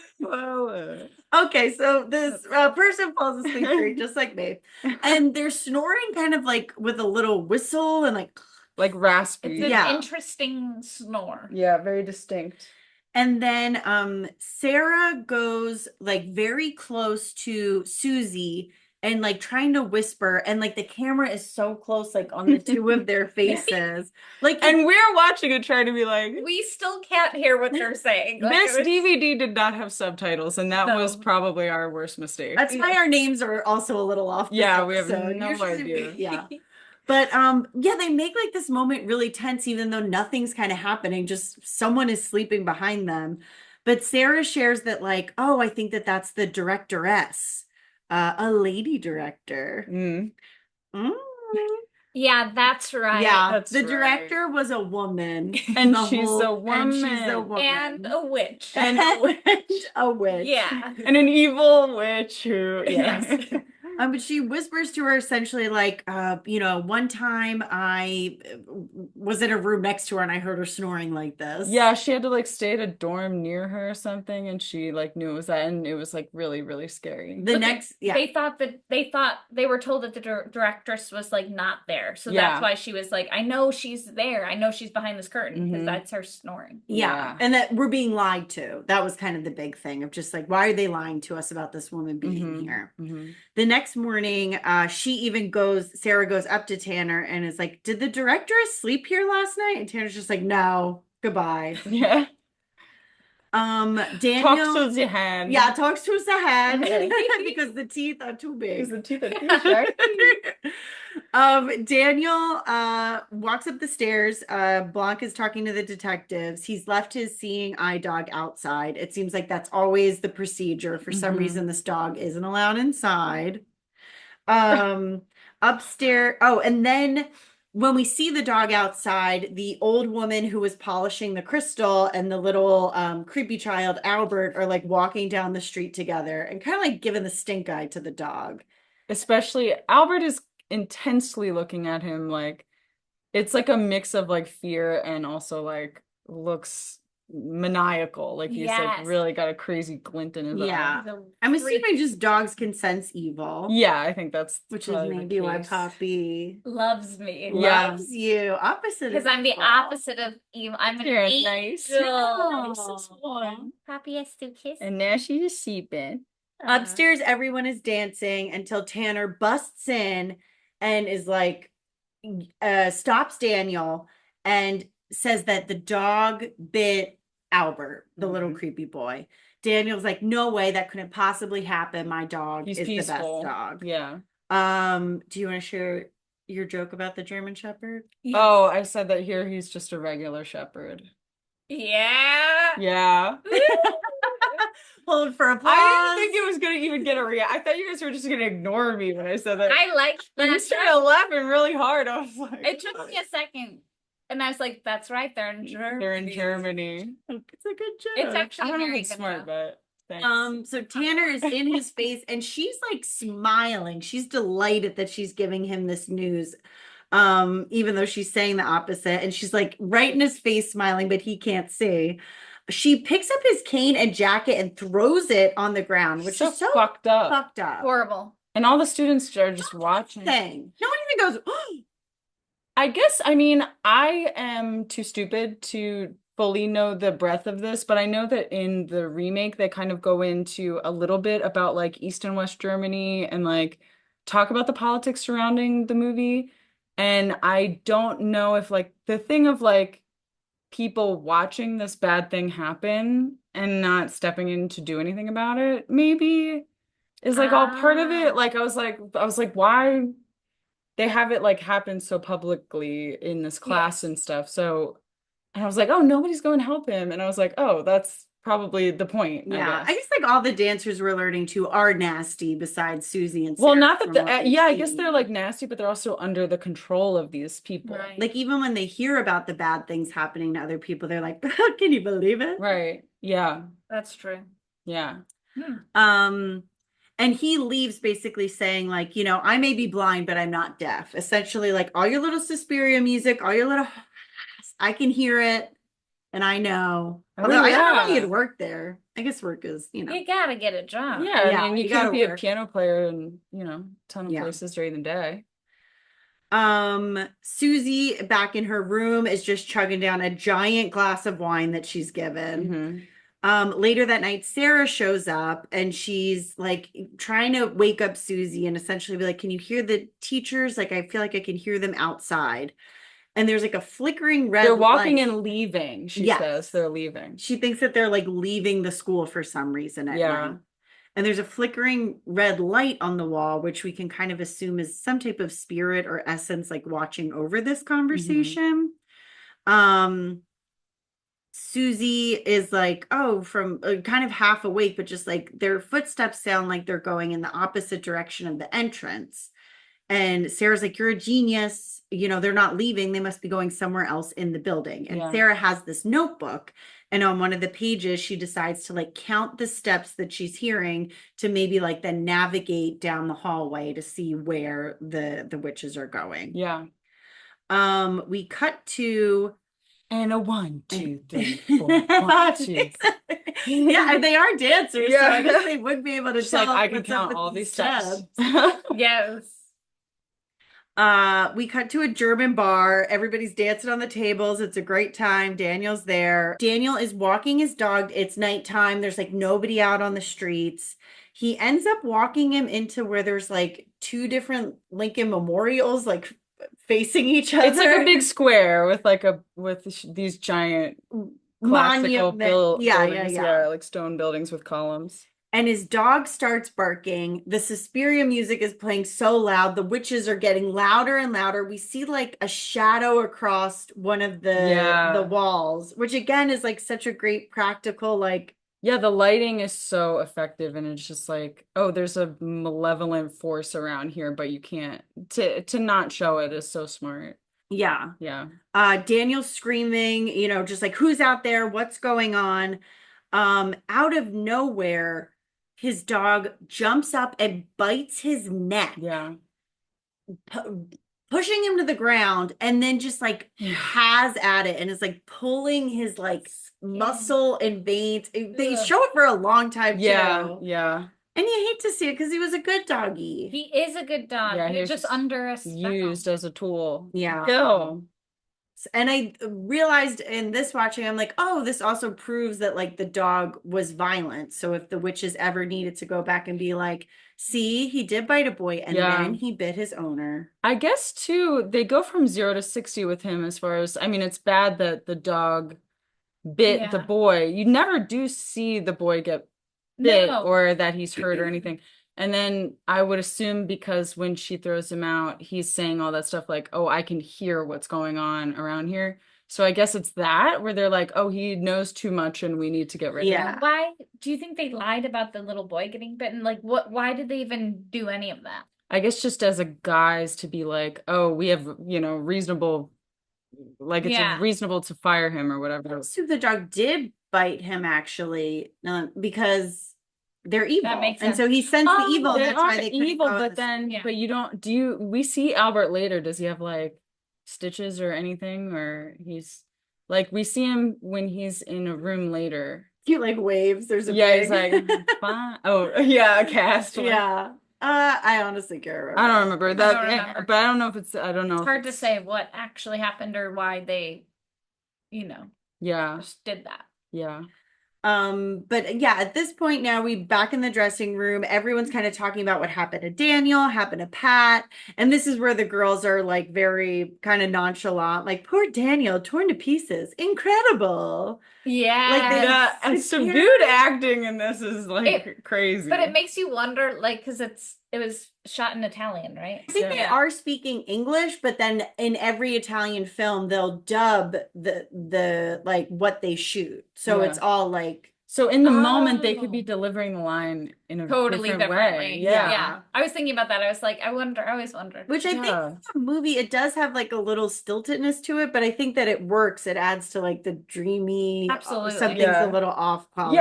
Okay, so this person falls asleep great, just like me, and they're snoring kind of like with a little whistle and like. Like raspy. It's an Yeah. interesting snore. Yeah, very distinct. And then Sarah goes like very close to Susie and like trying to whisper, and like the camera is so close, like on the two of their faces. Like And we're watching it trying to be like, We still can't hear what they're saying. Like, this it was- DVD did not have subtitles, and that was No. probably our worst mistake. that's why our names are also a little off. this Yeah, we have episode. no Usually idea. yeah. But yeah, they make like this moment really tense, even though nothing's kind of happening, just someone is sleeping behind them. But Sarah shares that like, oh, I think that that's the directoress. a lady director. Mm. Mm. Yeah, that's right. Yeah, That's the right. director was a woman. And The she's a and she's a woman. woman. And a witch. And a witch. A witch. Yeah. And an evil witch who, yeah. Yes. But she whispers to her essentially like, one time I was in a room next to her and I heard her snoring like this. Yeah, she had to like stay at a dorm near her or something, and she like knew it was that, and it was like really, really scary. The But next, yeah. They thought they were told that the directress was like not there. So Yeah. that's why she was like, I know she's there. I know she's behind this curtain because Mhm. that's her snoring. Yeah. And that we're being lied to. That was kind of the big thing of just like, why are they lying to us about this woman being here? The next morning, Sarah goes up to Tanner and is like, did the directress sleep here last night? And Tanner's just like, no, goodbye. Yeah. Daniel talks to the hand. Yeah, talks to his head because the teeth are too big. Because the teeth are too sharp. Daniel walks up the stairs. Blanc is talking to the detectives. He's left his seeing eye dog outside. It seems like that's always the procedure. For some reason, this dog isn't allowed inside. Upstairs. Oh, and then when we see the dog outside, the old woman who was polishing the crystal and the little creepy child Albert are like walking down the street together and kind of like giving the stink eye to the dog. Especially Albert is intensely looking at him like it's like a mix of like fear and also like looks maniacal. Like he's like really got a crazy glint in his eye. I'm assuming just dogs can sense evil. Yeah, I think that's which is maybe why Poppy loves me. Loves you. Opposite. Because I'm the opposite of evil. I'm an angel. Nice. Poppy has to kiss. And now she's sleeping. Upstairs, everyone is dancing until Tanner busts in and is like, stops Daniel and says that the dog bit Albert, the little creepy boy. Daniel's like, no way, that couldn't possibly happen. My dog is peaceful. The best dog. Yeah. Do you want to share your joke about the German Shepherd? Yes. Oh, I said that here he's just a regular shepherd. Yeah. Yeah. Hold for applause. I didn't think it was gonna even get a reaction. I thought you guys were just gonna ignore me when I said that. I liked that. I started laughing really hard. I was like, it took me a second. And I was like, that's right, they're in Germany. They're in Germany. It's a good joke. It's actually I don't know if very it's good smart, joke. but thanks. So Tanner is in his face and she's like smiling. She's delighted that she's giving him this news. Even though she's saying the opposite, and she's like right in his face smiling, but he can't see. She picks up his cane and jacket and throws it on the ground, which is so fucked up. Fucked up. Horrible. And all the students are just watching. No one even goes, oh. I guess, I mean, I am too stupid to fully know the breadth of this, but I know that in the remake, they kind of go into a little bit about like East and West Germany and like talk about the politics surrounding the movie. And I don't know if like the thing of like people watching this bad thing happen and not stepping in to do anything about it, maybe is like all part of it. Like I was like, why they have it like happen so publicly in this class and stuff. So, and I was like, oh, nobody's going to help him. And I was like, oh, that's probably the point. Yeah, I guess like all the dancers we're learning to are nasty besides Susie and Sarah. Well, not that I guess they're like nasty, but they're also under the control of these people. Right. Like even when they hear about the bad things happening to other people, they're like, can you believe it? Right. Yeah. That's true. Yeah. And he leaves basically saying like, I may be blind, but I'm not deaf. Essentially like all your little Suspiria music, all your little, I can hear it. And I know. Although I don't know he had worked there. I guess work is, You gotta get a job. Yeah, I mean, you gotta be a piano player in, a ton of places during the day. Susie back in her room is just chugging down a giant glass of wine that she's given. Later that night, Sarah shows up and she's like trying to wake up Susie and essentially be like, can you hear the teachers? Like, I feel like I can hear them outside. And there's like a flickering red light. They're walking and leaving, she says. They're leaving. She thinks that they're like leaving the school for some reason at night. And there's a flickering red light on the wall, which we can kind of assume is some type of spirit or essence like watching over this conversation. Susie is like, oh, from kind of half awake, but just like their footsteps sound like they're going in the opposite direction of the entrance. And Sarah's like, you're a genius. You know, they're not leaving. They must be going somewhere else in the building. And Yeah. Sarah has this notebook. And on one of the pages, she decides to like count the steps that she's hearing to maybe like then navigate down the hallway to see where the witches are going. Yeah. We cut to And a 1, 2, 3, 4, 1, 2. Yeah, they are dancers, so I guess they would be able to She's like, tell I can what's up count with all these steps. Yes. We cut to a German bar. Everybody's dancing on the tables. It's a great time. Daniel's there. Daniel is walking his dog. It's nighttime. There's like nobody out on the streets. He ends up walking him into where there's like two different Lincoln memorials, like facing each other. It's like a big square with like these giant classical buildings. Yeah. Like stone buildings with columns. And his dog starts barking. The Suspiria music is playing so loud. The witches are getting louder and louder. We see like a shadow across one of the walls, which again is like such a great practical, like. Yeah, the lighting is so effective, and it's just like, oh, there's a malevolent force around here, but you can't to not show it is so smart. Yeah. Yeah. Daniel's screaming, you know, just like, who's out there? What's going on? Out of nowhere, his dog jumps up and bites his neck. Yeah. Pushing him to the ground, and then just like has at it and is like pulling his like muscle and veins. They show it for a long time too. Yeah. And you hate to see it because he was a good doggy. He is a good dog. Yeah, He's just under a spell. used as a tool. Yeah. Kill. And I realized in this watching, I'm like, oh, this also proves that like the dog was violent. So if the witches ever needed to go back and be like, see, he did bite a boy and then he bit his owner. I guess too, they go from 0 to 60 with him as far as, I mean, it's bad that the dog bit the boy. You never do see the boy get bit or that he's hurt or anything. And then I would assume because when she throws him out, he's saying all that stuff like, oh, I can hear what's going on around here. So I guess it's that where they're like, oh, he knows too much and we need to get rid of him. Why do you think they lied about the little boy getting bitten? Like, why did they even do any of that? I guess just as a guise to be like, oh, we have, reasonable, like it's reasonable to fire him or whatever. So the dog did bite him actually, because they're evil. That makes and sense. so he sensed the evil. They That's are why they evil, couldn't go but then, but you don't, we see Albert later. Does he have like stitches or anything? Or he's like, we see him when he's in a room later. He like waves. There's a he's like, fine. Oh, yeah, a cast. Yeah. I honestly can't remember. I don't remember that, but I don't know if it's, I don't know. It's hard to say what actually happened or why they, just did that. Yeah. But yeah, at this point now we back in the dressing room. Everyone's kind of talking about what happened to Daniel, happened to Pat. And this is where the girls are like very kind of nonchalant, like poor Daniel torn to pieces. Incredible. Yeah. And subdued acting in this is like crazy. But it makes you wonder, like, because it was shot in Italian, right? I think they are speaking English, but then in every Italian film they'll dub the like what they shoot. So it's all like, so in the moment they could be delivering the line in a totally different way. Yeah. I was thinking about that. I was like, I always wondered. Which I think the movie, it does have like a little stiltedness to it, but I think that it works. It adds to like the dreamy, something's a little off quality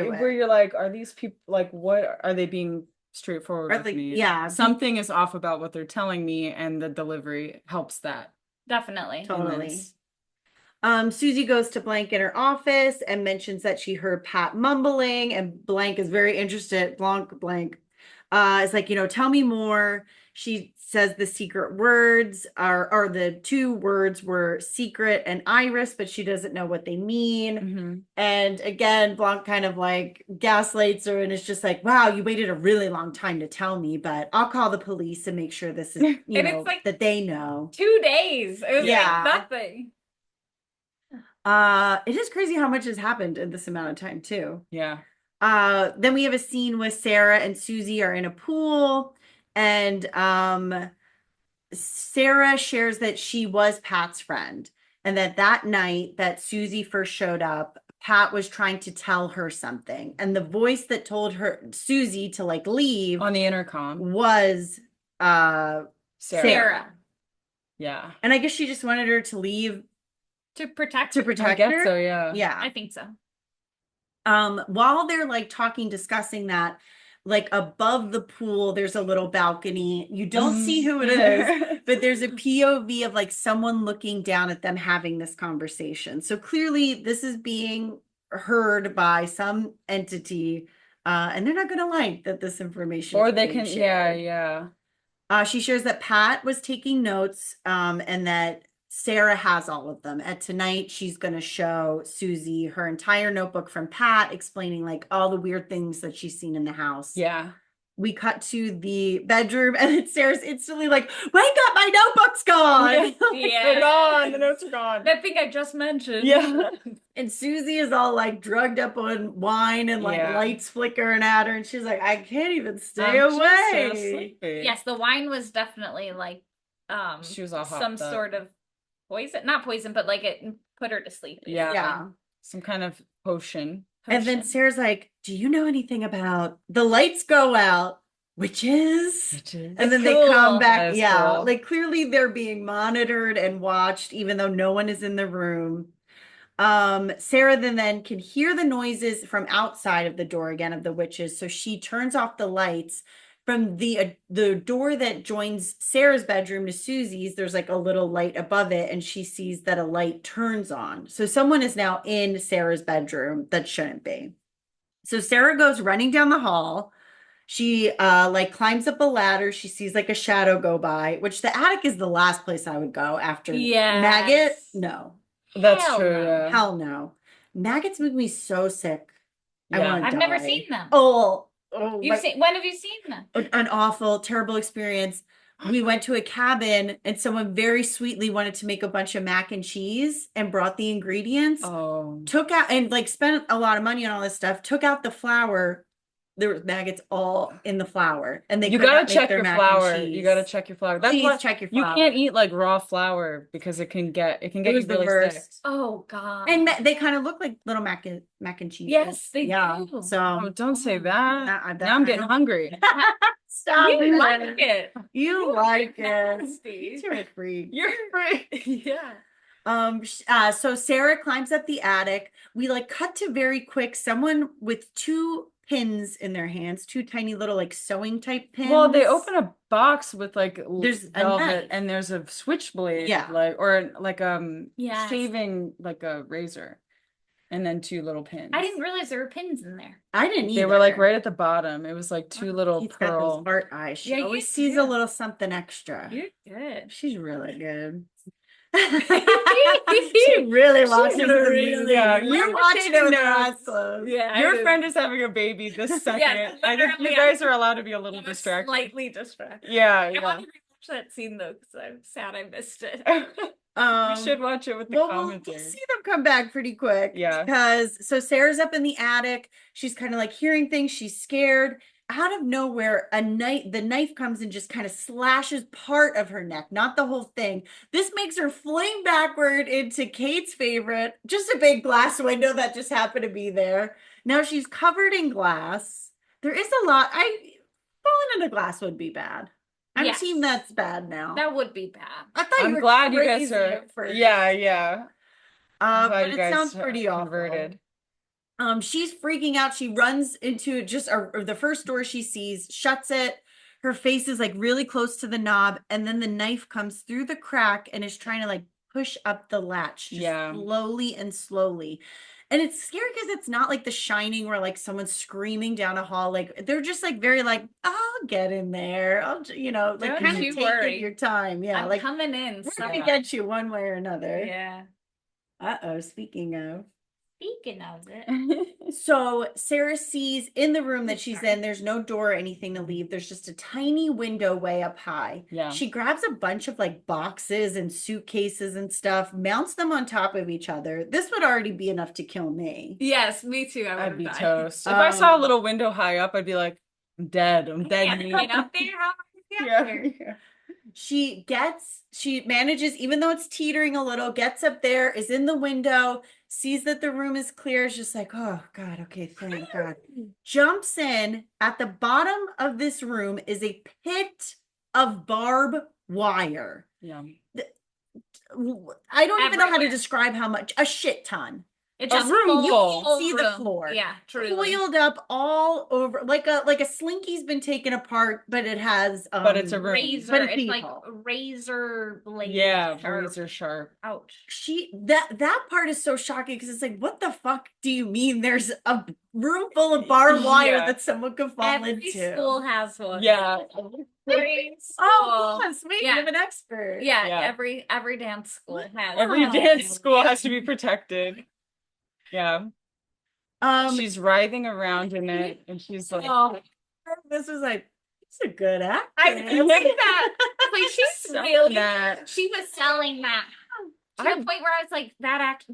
where you're like, are these people like, what are they being straightforward with me? Yeah, something is off about what they're telling me, and the delivery helps that. Definitely. Totally. Susie goes to Blank in her office and mentions that she heard Pat mumbling, and Blank is very interested. Blank is like, tell me more. She says the secret words or the two words were secret and iris, but she doesn't know what they mean. Mm-hmm. And again, Blanc kind of like gaslights her, and it's just like, wow, you waited a really long time to tell me, but I'll call the police and make sure this is, it's like that they know. 2 days. It was like nothing. It is crazy how much has happened in this amount of time too. Yeah. Then we have a scene with Sarah and Susie are in a pool, and Sarah shares that she was Pat's friend. and that night that Susie first showed up, Pat was trying to tell her something, and the voice that told her Susie to like leave On the intercom. was Sarah. Yeah. And I guess she just wanted her to leave To protect to her. protect I guess her. so, yeah. Yeah. I think so. While they're like talking, discussing that, like above the pool, there's a little balcony. You don't see who it is, but there's a POV of like someone looking down at them having this conversation. So clearly this is being heard by some entity, and they're not going to like that this information Or is they being can, yeah, shared. yeah. She shares that Pat was taking notes, and that Sarah has all of them. And tonight she's going to show Susie her entire notebook from Pat, explaining like all the weird things that she's seen in the house. Yeah. We cut to the bedroom, and then Sarah's instantly like, wake up, my notebook's gone. Yeah. They're gone. The notes are gone. That thing I just mentioned. Yeah. And Susie is all like drugged up on wine, and like Yeah. lights flickering at her, and she's like, I can't even stay I'm just so away. sleepy. Yes, the wine was definitely like She was all some hopped up. sort of poison. Not poison, but like it put her to sleep. Yeah. Yeah. Some kind of potion. And then Potion. Sarah's like, do you know anything about the lights go out, witches? And then they come Cool. back. That is Yeah. cool. Like clearly they're being monitored and watched, even though no one is in the room. Sarah then can hear the noises from outside of the door again of the witches. So she turns off the lights. From the door that joins Sarah's bedroom to Susie's, there's like a little light above it, and she sees that a light turns on. So someone is now in Sarah's bedroom that shouldn't be. So Sarah goes running down the hall. She like climbs up a ladder. She sees like a shadow go by, which the attic is the last place I would go after Yes. Maggot. No, That's Hell true, no. yeah. hell no. Maggots make me so sick. I Yeah. want to I've die. never seen them. Oh, You've seen, when have you seen them? an awful, terrible experience. We went to a cabin, and someone very sweetly wanted to make a bunch of mac and cheese and brought the ingredients. Oh. Took out and like spent a lot of money on all this stuff. Took out the flour. There was maggots all in the flour, and they You could not gotta make check their your mac and flour. You cheese. gotta check your flour. That's Please why check your you flour. can't eat like raw flour because it can get It you was the really sick. worst. Oh God. And they kind of look like little mac and cheese. Yes, they yeah. do. So Oh, don't say that. that- Now I'm I getting don't- hungry. stop You it. like it. You like it. Nasty. You're a freak. You're free. Yeah. So Sarah climbs up the attic. We like cut to very quick someone with two pins in their hands, two tiny little like sewing type pins. Well, they open a box with like There's a velvet knife. and there's a switchblade, Yeah. like or like Yes. shaving like a razor, and then two little pins. I didn't realize there were pins in there. I didn't either. They were like right at the bottom. It was like two little He's got pearl. those art eyes. She Yeah, you always sees do. a little something extra. You're good. She's really good. She really watches the really- movie. yeah, You're you're watching taking her with her eyes notes. closed. Yeah. Your friend is having a baby this second. I think you literally, guys are allowed to be a little I'm distracted. slightly distracted. Yeah, I yeah. want to rewatch that scene though because I'm sad I missed it. We should watch it with the Well, commentary. we'll see them come back pretty quick. Yeah. Because so Sarah's up in the attic. She's kind of like hearing things. She's scared. Out of nowhere, the knife comes and just kind of slashes part of her neck, not the whole thing. This makes her fling backward into Kate's favorite, just a big glass window that just happened to be there. Now she's covered in glass. There is a lot. Falling into glass would be bad. I'm Yes. team that's bad now. That would be bad. I thought I'm you were glad you guys crazy are. at first. Yeah, yeah. I'm glad But you it guys sounds are pretty awful. converted. She's freaking out. She runs into the first door she sees, shuts it. Her face is like really close to the knob, and then the knife comes through the crack and is trying to like push up the latch, just Yeah. slowly and slowly. And it's scary because it's not like The Shining where like someone's screaming down a hall. Like they're just like very like, I'll get in there. Like Don't kind of you taking worry. your time. Yeah, I'm like coming in. we're So. gonna get you one way or another. Yeah. Speaking of. Speaking of it. So Sarah sees in the room that she's in, there's no door or anything to leave. There's just a tiny window way up high. Yeah. She grabs a bunch of like boxes and suitcases and stuff, mounts them on top of each other. This would already be enough to kill me. Yes, me too. I would I'd have be died. toast. If I saw a Um, little window high up, I'd be like, I'm dead. I'm dead. Yeah, meat." you know, there, how Yeah. She manages, even though it's teetering a little, gets up there, is in the window, sees that the room is clear, is just like, oh God, okay, thank God. Jumps in. At the bottom of this room is a pit of barbed wire. Yeah. I don't even know how to Everywhere. describe how much, a shit ton. It A just room full- full. full See the room. floor. Yeah, truly. Coiled up all over, like a slinky's been taken apart, but it has But it's a room. Razor. But it's It's like evil. razor blade. Yeah, sharp. razor sharp. Ouch. That part is so shocking because it's like, what the fuck do you mean there's a room full of barbed wire Yeah. that someone could fall Every into? school has one. Yeah. Every Oh, school. yes, maybe Yeah. I'm an expert. Yeah, Yeah. every dance school has. Every Oh. dance school has to be protected. Yeah. She's writhing around in it, and she's like, oh, this was like, it's a good actor. I think that like she's selling really that. she was selling that to the point where I was like,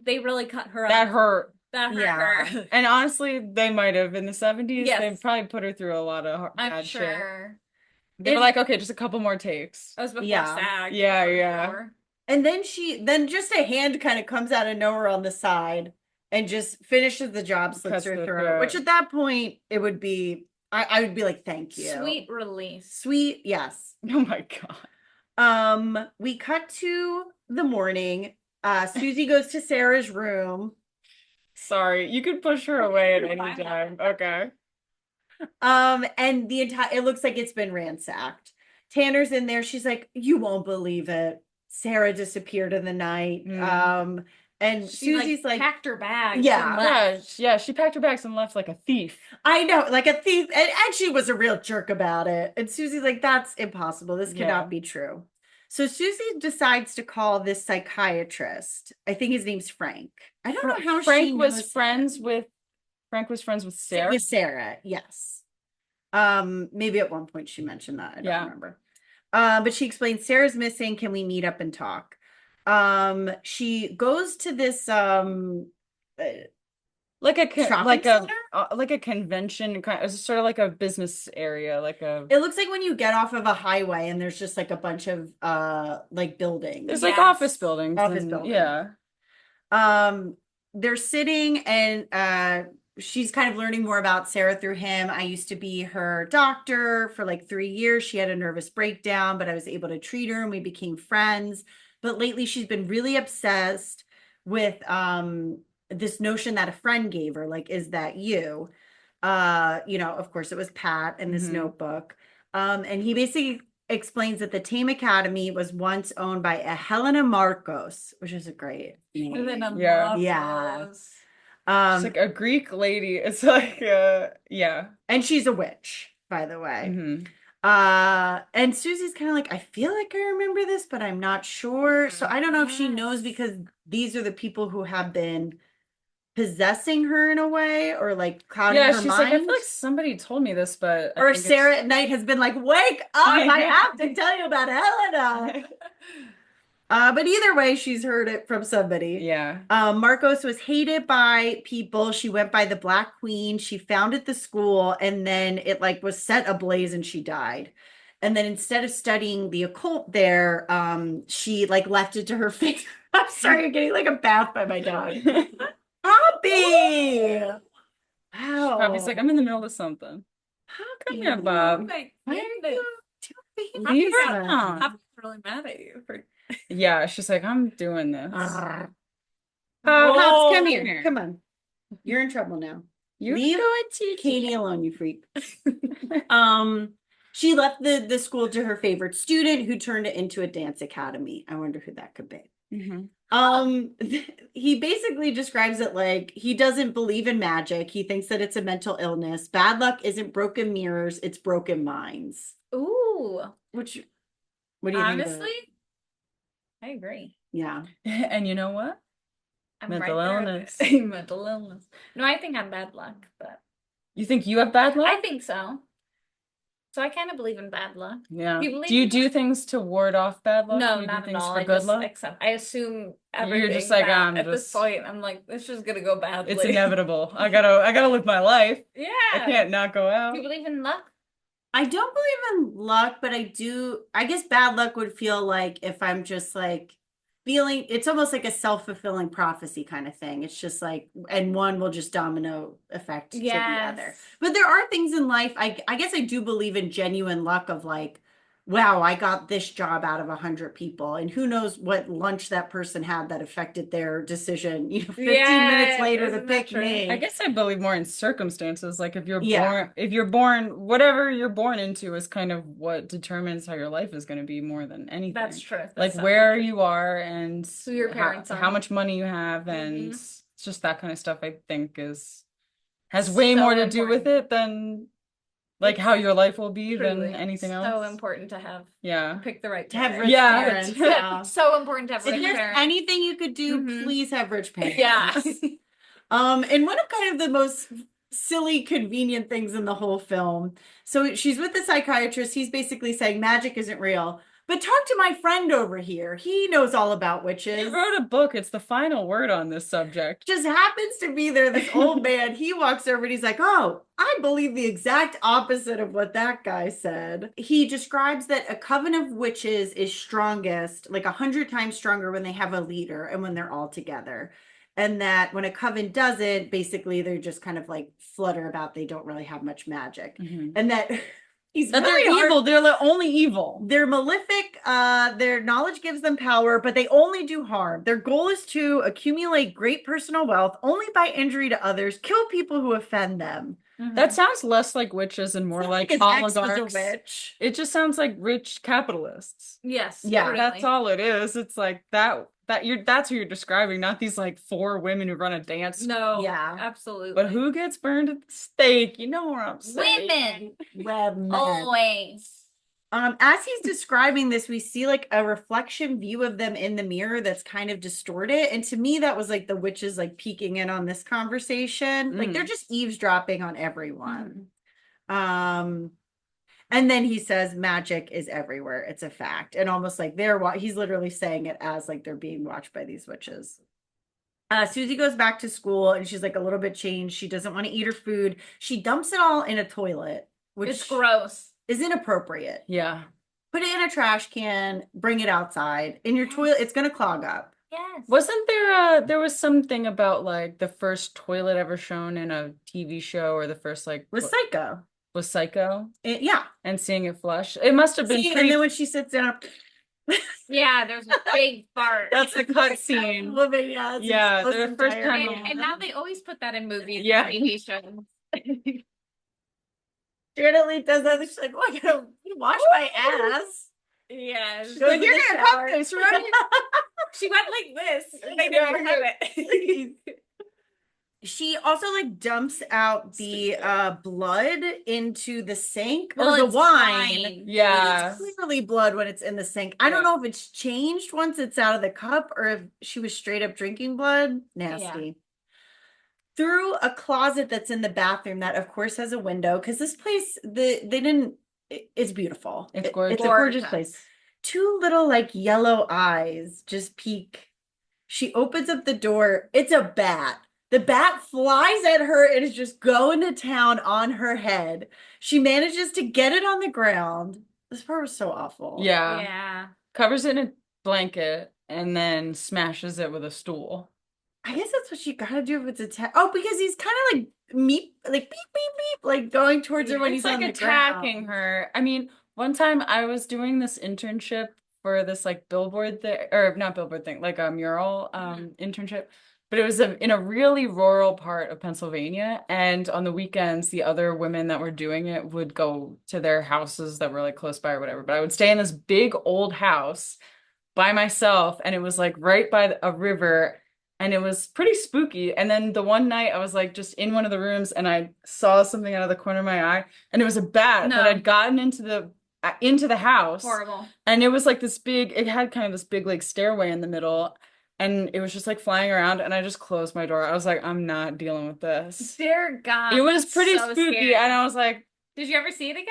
they really cut her That up. hurt. That hurt Yeah. her. And honestly, they might have in the 70s. Yes. They probably put her through a lot of I'm bad shit. sure. They were like, okay, just a couple more takes. That was before Yeah. SAG. Yeah, for yeah. sure. And then just a hand kind of comes out of nowhere on the side and just finishes the job, slits Cuts her the throat. throat. Which at that point, it would be, I would be like, thank you. Sweet release. Sweet, yes. Oh my God. We cut to the morning. Susie goes to Sarah's room. Sorry, you could push her away at any time. Okay. And it looks like it's been ransacked. Tanner's in there. She's like, you won't believe it. Sarah disappeared in the night. And She Susie's like, packed her bags. Yeah. and left. Yeah, she packed her bags and left like a thief. I know, like a thief. And she was a real jerk about it. And Susie's like, that's impossible. This Yeah. cannot be true. So Susie decides to call this psychiatrist. I think his name's Frank. I don't know how Frank she was knows friends with Sarah. with Sarah, yes. Maybe at one point she mentioned that. I don't remember. But she explains Sarah's missing. Can we meet up and talk? She goes to this Like a shopping center? like a convention kind of, sort of like a business area, like a. It looks like when you get off of a highway and there's just like a bunch of like buildings. There's like Yes. office buildings. Office and- buildings. Yeah. They're sitting and she's kind of learning more about Sarah through him. I used to be her doctor for like 3 years. She had a nervous breakdown, but I was able to treat her and we became friends. But lately she's been really obsessed with this notion that a friend gave her, like, is that you? Of course it was Pat in this Mhm. notebook. And he basically explains that the Tame Academy was once owned by a Helena Marcos, which is a great name. And then a Yeah. love Yeah. those. It's like a Greek lady. It's like yeah. And she's a witch, by the way. Mhm. And Susie's kind of like, I feel like I remember this, but I'm not sure. So I don't know if she knows because these are the people who have been possessing her in a way or like clouding Yeah, her she's mind. like, I feel like somebody told me this, but I Or if think Sarah at night has been like, wake up, I I know. have to tell you about Helena. But either way, she's heard it from somebody. Yeah. Marcos was hated by people. She went by the Black Queen. She founded the school and then it like was set ablaze and she died. And then instead of studying the occult there, she like left it to her fate. I'm sorry, I'm getting like a bath by my dog. Poppy! Wow. Poppy's like, I'm in the middle of something. Come here, Bob. Like, Why are you doing Leave her that? alone. I'm really mad at you for Yeah, she's like, I'm doing this. Pops, Whoa. come here. Come on. You're in trouble now. You're Leave going to Katie alone, you freak. She left the school to her favorite student who turned it into a dance academy. I wonder who that could be. Mhm. He basically describes it like he doesn't believe in magic. He thinks that it's a mental illness. Bad luck isn't broken mirrors, it's broken minds. Ooh. Which, what do you think? Honestly, I agree. Yeah. And you know what? I'm Mental right there. illness. Mental illness. No, I think I'm bad luck, but You think you have bad luck? I think so. So I kind of believe in bad luck. Yeah. You believe Do you in do things to ward off bad luck? No, Do you do not at things all. for I good just luck? accept. I assume everything. You're just like, bad. I'm At this just- point, I'm like, it's just gonna go badly. It's inevitable. I gotta live my life. Yeah. I can't not go out. Do you believe in luck? I don't believe in luck, but I guess bad luck would feel like if I'm just like feeling, it's almost like a self-fulfilling prophecy kind of thing. It's just like, and one will just domino effect to the other. Yes. But there are things in life, I guess I do believe in genuine luck of like, wow, I got this job out of 100 people, and who knows what lunch that person had that affected their decision, 15 minutes later to isn't that pick true? me. I guess I believe more in circumstances. Like if Yeah. you're born, whatever you're born into is kind of what determines how your life is going to be more than anything. That's true. Like That's where definitely you are and Who your parents how are. much money you have, and Mhm. it's just that kind of stuff I think has way more to do with it than like how your life will be than anything else. So important to have Yeah. pick the right To have parents. rich Yeah. parents. Yeah. So important to have If rich there's parents. anything you could do, Mhm. please have rich parents. Yeah. And one of kind of the most silly, convenient things in the whole film. So she's with the psychiatrist. He's basically saying magic isn't real. But talk to my friend over here. He knows all about He witches. wrote a book. It's the final word on this subject. Just happens to be there. This old man, he walks over and he's like, oh, I believe the exact opposite of what that guy said. He describes that a coven of witches is strongest, like 100 times stronger when they have a leader and when they're all together. And that when a coven doesn't, basically they're just kind of like flutter about they don't really have much magic. And that he's That really they're evil. They're the only evil. They're malefic. Their knowledge gives them power, but they only do harm. Their goal is to accumulate great personal wealth only by injury to others, kill people who offend them. That sounds less like witches and more like His ex was a oligarchs. witch. It just sounds like rich capitalists. Yes. Yeah. really. That's all it is. It's like that's who you're describing, not these like 4 women who run a dance. No. Yeah. Absolutely. But who gets burned at the stake? You know where I'm saying. Women. Women. Always. As he's describing this, we see like a reflection view of them in the mirror that's kind of distorted. And to me, that was like the witches like peeking in on this conversation. Like they're just eavesdropping on everyone. And then he says magic is everywhere. It's a fact. And almost like he's literally saying it as like they're being watched by these witches. Susie goes back to school and she's like a little bit changed. She doesn't want to eat her food. She dumps it all in a toilet, which It's gross. is inappropriate. Yeah. Put it in a trash can, bring it outside. In your toilet, it's gonna clog up. Yes. Wasn't there was something about like the first toilet ever shown in a TV show, or the first like Was Psycho. was Psycho, Yeah. and seeing it flush? It must have been See, pretty. and then when she sits down, Yeah, there's a big fart. That's the cut scene. woman, yeah, it's Yeah, exposed the first entire- time- And now they always put that in movies Yeah. and TV shows. Janet Leigh does that. She's like, oh, I gotta wash my ass. Yes. Go, you're gonna pop this, right? She went like this. They Yeah. never have it. She also like dumps out the blood into the sink Well, or the it's wine. fine. Yeah. It's clearly blood when it's in the sink. I don't know if it's changed once it's out of the cup or if she was straight up drinking blood. Nasty. Through a closet that's in the bathroom that of course has a window, because this place it's beautiful. It's gorgeous. It's a gorgeous place. 2 little like yellow eyes just peek. She opens up the door. It's a bat. The bat flies at her and is just going to town on her head. She manages to get it on the ground. This part was so awful. Yeah. Yeah. Covers it in a blanket and then smashes it with a stool. I guess that's what you gotta do if it's oh, because he's kind of like beep, beep, beep, like going towards her when It's he's on like the attacking ground. her. I mean, one time I was doing this internship for this like billboard thing, or not billboard thing, like a mural internship. But it was in a really rural part of Pennsylvania. And on the weekends, the other women that were doing it would go to their houses that were like close by or whatever. But I would stay in this big old house by myself. And it was like right by a river. And it was pretty spooky. And then the one night I was like just in one of the rooms and I saw something out of the corner of my eye. And it was a bat that had gotten into the house. Horrible. And it was like it had kind of this big like stairway in the middle. And it was just like flying around, and I just closed my door. I was like, I'm not dealing with this. Dear God. It was pretty so spooky, scary. and I was like, Did you ever see it again?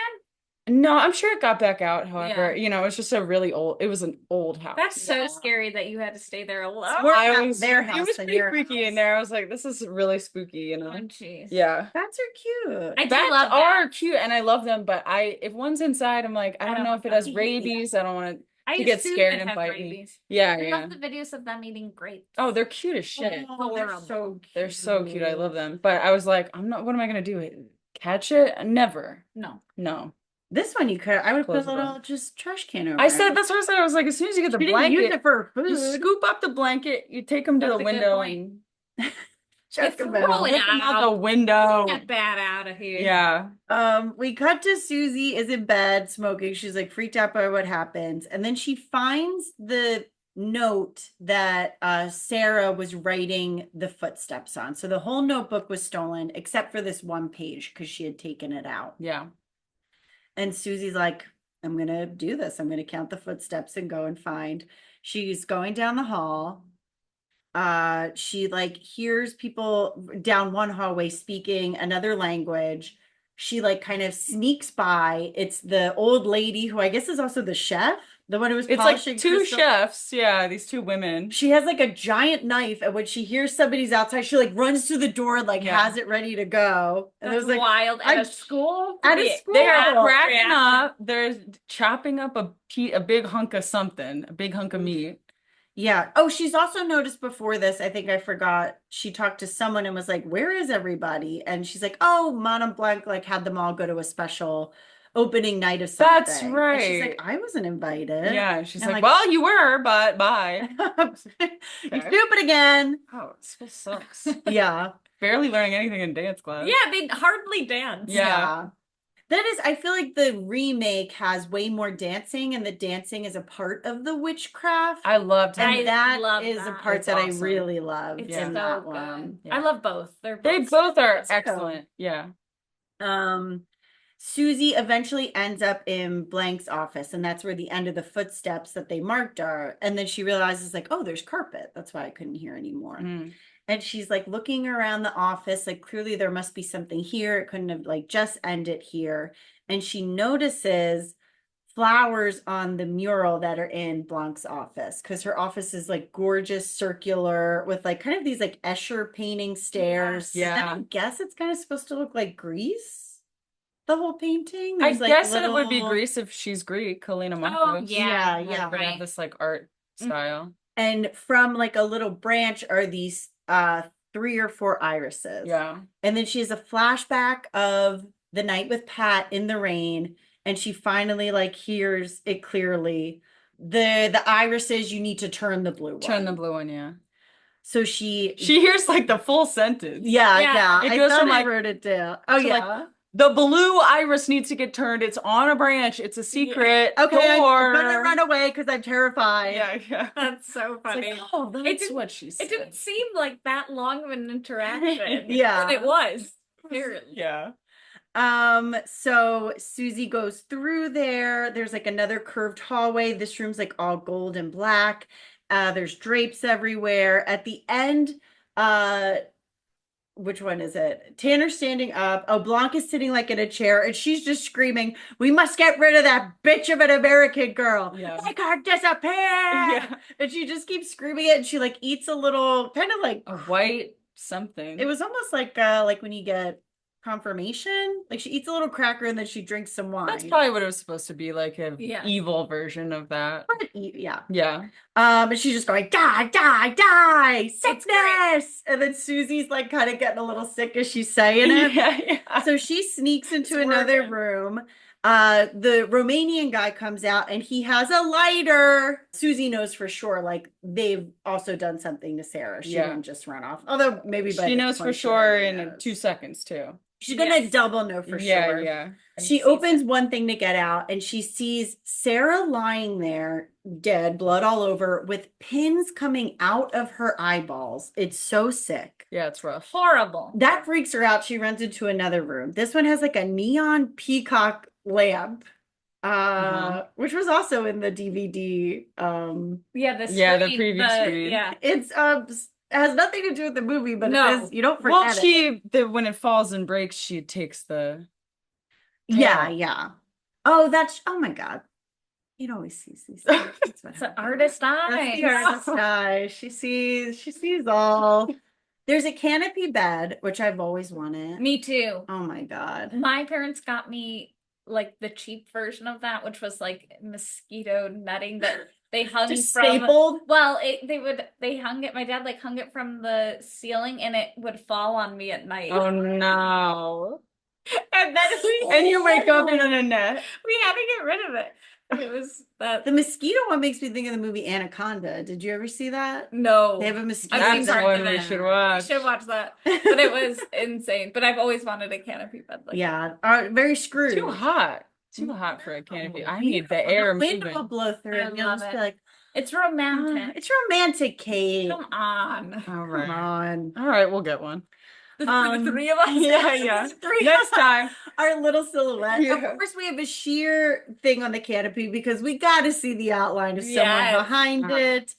No, I'm sure it got back out. However, Yeah. it's just it was an old house. That's so scary that you had to stay there alone. More I at was, their it house was than pretty your freaky in house. there. I was like, this is really spooky, Oh, jeez. Yeah. Bats are cute. I do Bats love are bats. cute and I love them, but if one's inside, I'm like, I don't don't know want if it them. has rabies. I don't want it I to get assume scared they and have bite me. rabies. Yeah, I yeah. love the videos of them eating grapes. Oh, they're cute as shit. Oh, they're so cute. They're so cute. I love them. But I was like, what am I gonna do? Catch it? Never. No. No. This one I would put Close a the little door. just trash can over I it. said that's what I said. I was like, as soon as you get the She didn't use blanket, it for you food. scoop up the blanket, you take them to That's the a good window point. and Chuck You them throw out. it whip them out out. the window. Get that out of here. Yeah. We cut to Susie is in bed smoking. She's like freaked out by what happens. And then she finds the note that Sarah was writing the footsteps on. So the whole notebook was stolen except for this one page because she had taken it out. Yeah. And Susie's like, I'm going to do this. I'm going to count the footsteps and go and find. She's going down the hall. She like hears people down one hallway speaking another language. She like kind of sneaks by. It's the old lady who I guess is also the chef, the one who was It's like polishing two crystal. chefs. Yeah, these two women. She has like a giant knife, and when she hears somebody's outside, she like runs to the door and like Yeah. has it ready to go. And That's there's like wild. At I'm- a school? at a Yeah. school. They are Yeah. cracking up. They're chopping up a big hunk of something, a big hunk of meat. Yeah. Oh, she's also noticed before this. I think I forgot. She talked to someone and was like, "Where is everybody?" And she's like, "Oh, Madame Blanc like had them all go to a special opening night of something." That's And she's right. like, "I wasn't invited." Yeah, she's And like, like- well, you were, but bye. You stupid again. Oh, school sucks. Yeah. Barely learning anything in dance class. Yeah, they hardly dance. Yeah. That is, I feel like the remake has way more dancing, and the dancing is a part of the witchcraft. I loved And it. I that love is a that. part It's that awesome. I really love It's in so that good. one. Yeah. I love both. They both are Let's go. excellent. Yeah. Susie eventually ends up in Blank's office, and that's where the end of the footsteps that they marked are. And then she realizes, like, oh, there's carpet. That's why I couldn't hear anymore. Mm. And she's like looking around the office, like clearly there must be something here. It couldn't have like just ended here. And she notices flowers on the mural that are in Blanc's office because her office is like gorgeous, circular with like kind of these like Escher painting stairs. Yeah. And I guess it's kind of supposed to look like Greece. The whole painting. I There's, like, guess that it would be little- Greece if she's Greek, Helena Oh, Marcos. yeah. Yeah. Would have Right. this like art style. And from like a little branch are these 3 or 4 irises. Yeah. And then she has a flashback of the night with Pat in the rain, and she finally like hears it clearly. The irises, you need to turn the blue one. Turn the blue one, yeah. So she hears like the full sentence. yeah. Yeah. It I goes thought from, I like- wrote it down. Oh to, like, yeah. The blue iris needs to get turned. It's on a branch. It's a secret Okay, door. I'm gonna run away because I'm terrified. Yeah. That's so It's funny. like, oh, that's didn't- what she said. It didn't seem like that long of an interaction. Yeah. But it was. Apparently. Yeah. So Susie goes through there. There's like another curved hallway. This room's like all gold and black. There's drapes everywhere. At the end, which one is it? Tanner's standing up. Oh, Blanca's sitting like in a chair, and she's just screaming, "We must get rid of that bitch of an American girl. Yeah. Make her disappear!" Yeah. And she just keeps screaming it, and she like eats a little kind of like A white something. it was almost like when you get confirmation. Like she eats a little cracker and then she drinks some wine. That's probably what it was supposed to be, like a Yeah. evil version of that. Yeah. Yeah. And she's just going, die, die, die, It's sickness. And then Susie's like kind of getting a little sick as she's saying it. yeah. So she sneaks into It's another working. room. The Romanian guy comes out and he has a lighter. Susie knows for sure, like they've also done something to Sarah. She Yeah. didn't just run off. Although maybe by She this knows for point she sure already in knows. 2 seconds too. She's gonna Yes. double know for Yeah, sure. yeah. She sees opens one thing to get out and she sees Sarah lying there, dead, blood all over, with pins coming out of her eyeballs. It's so sick. Yeah, it's rough. Horrible. That freaks her out. She runs into another room. This one has like a neon peacock lamp, which was also in the DVD. Yeah, the Yeah, the screen, preview screen. Yeah. It's has nothing to do with the movie, but No. it is, you don't forget Well, it. when it falls and breaks, she takes the Yeah, tail. yeah. Oh, oh my God. It always sees these things. That's what It's an happens. artist That's eye. the artist eye. She sees all. There's a canopy bed, which I've always wanted. Me too. Oh my God. My parents got me like the cheap version of that, which was like mosquito netting that they hung Just from. stapled. Well, they hung it. My dad like hung it from the ceiling, and it would fall on me at night. Oh no. And then And you wake up in a net. we had to get rid of it. It was that. The mosquito one makes me think of the movie Anaconda. Did you ever see that? No. They have a mosquito. I've seen That's parts one of we it. should You watch. should watch that. But it was insane. But I've always wanted a canopy bed. Like Yeah, very screwed. Too hot. Too hot for a canopy. I need the air wind moving. will blow through, I and you'll love just be it. like, it's romantic. it's romantic, Kate. Come on. All Come right. on. All right, we'll get one. For the three of us. Yeah. Three Next time. Our little silhouette. Yeah. Of course, we have a sheer thing on the canopy because we got to see the outline of someone Yes. behind it.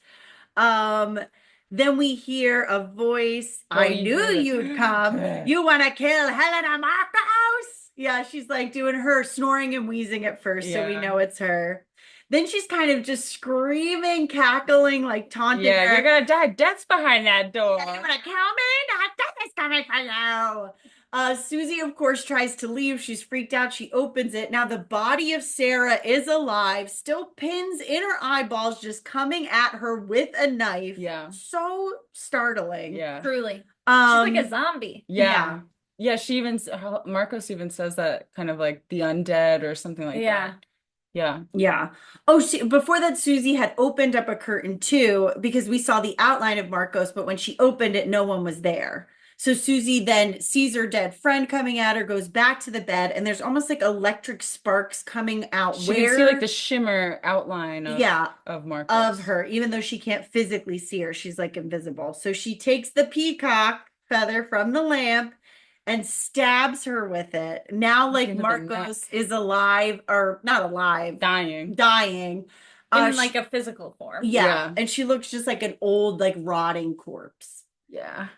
Then we hear a voice. Oh, I you knew did. you'd come. You want to kill Helena Marcos? Yeah, she's like doing her snoring and wheezing at first, so we Yeah. know it's her. Then she's kind of just screaming, cackling, like taunting Yeah, her. you're gonna die. Death's behind that door. You want to kill me? Death is coming for you. Susie, of course, tries to leave. She's freaked out. She opens it. Now the body of Sarah is alive, still pins in her eyeballs, just coming at her with a knife. Yeah. So startling. Yeah. Truly. She's Um, like a zombie. Yeah. Yeah, she even Marcos even says that kind of like the undead or something like Yeah. that. Yeah. yeah. Oh, before that, Susie had opened up a curtain too, because we saw the outline of Marcos, but when she opened it, no one was there. So Susie then sees her dead friend coming at her, goes back to the bed, and there's almost like electric sparks coming out. She can see like the shimmer outline of Marcos. of her, even though she can't physically see her. She's like invisible. So she takes the peacock feather from the lamp and stabs her with it. Now, like Into the Marcos is alive, or not alive, dying. dying. In like a physical form. Yeah, and she looks just like an old, like rotting corpse. Yeah.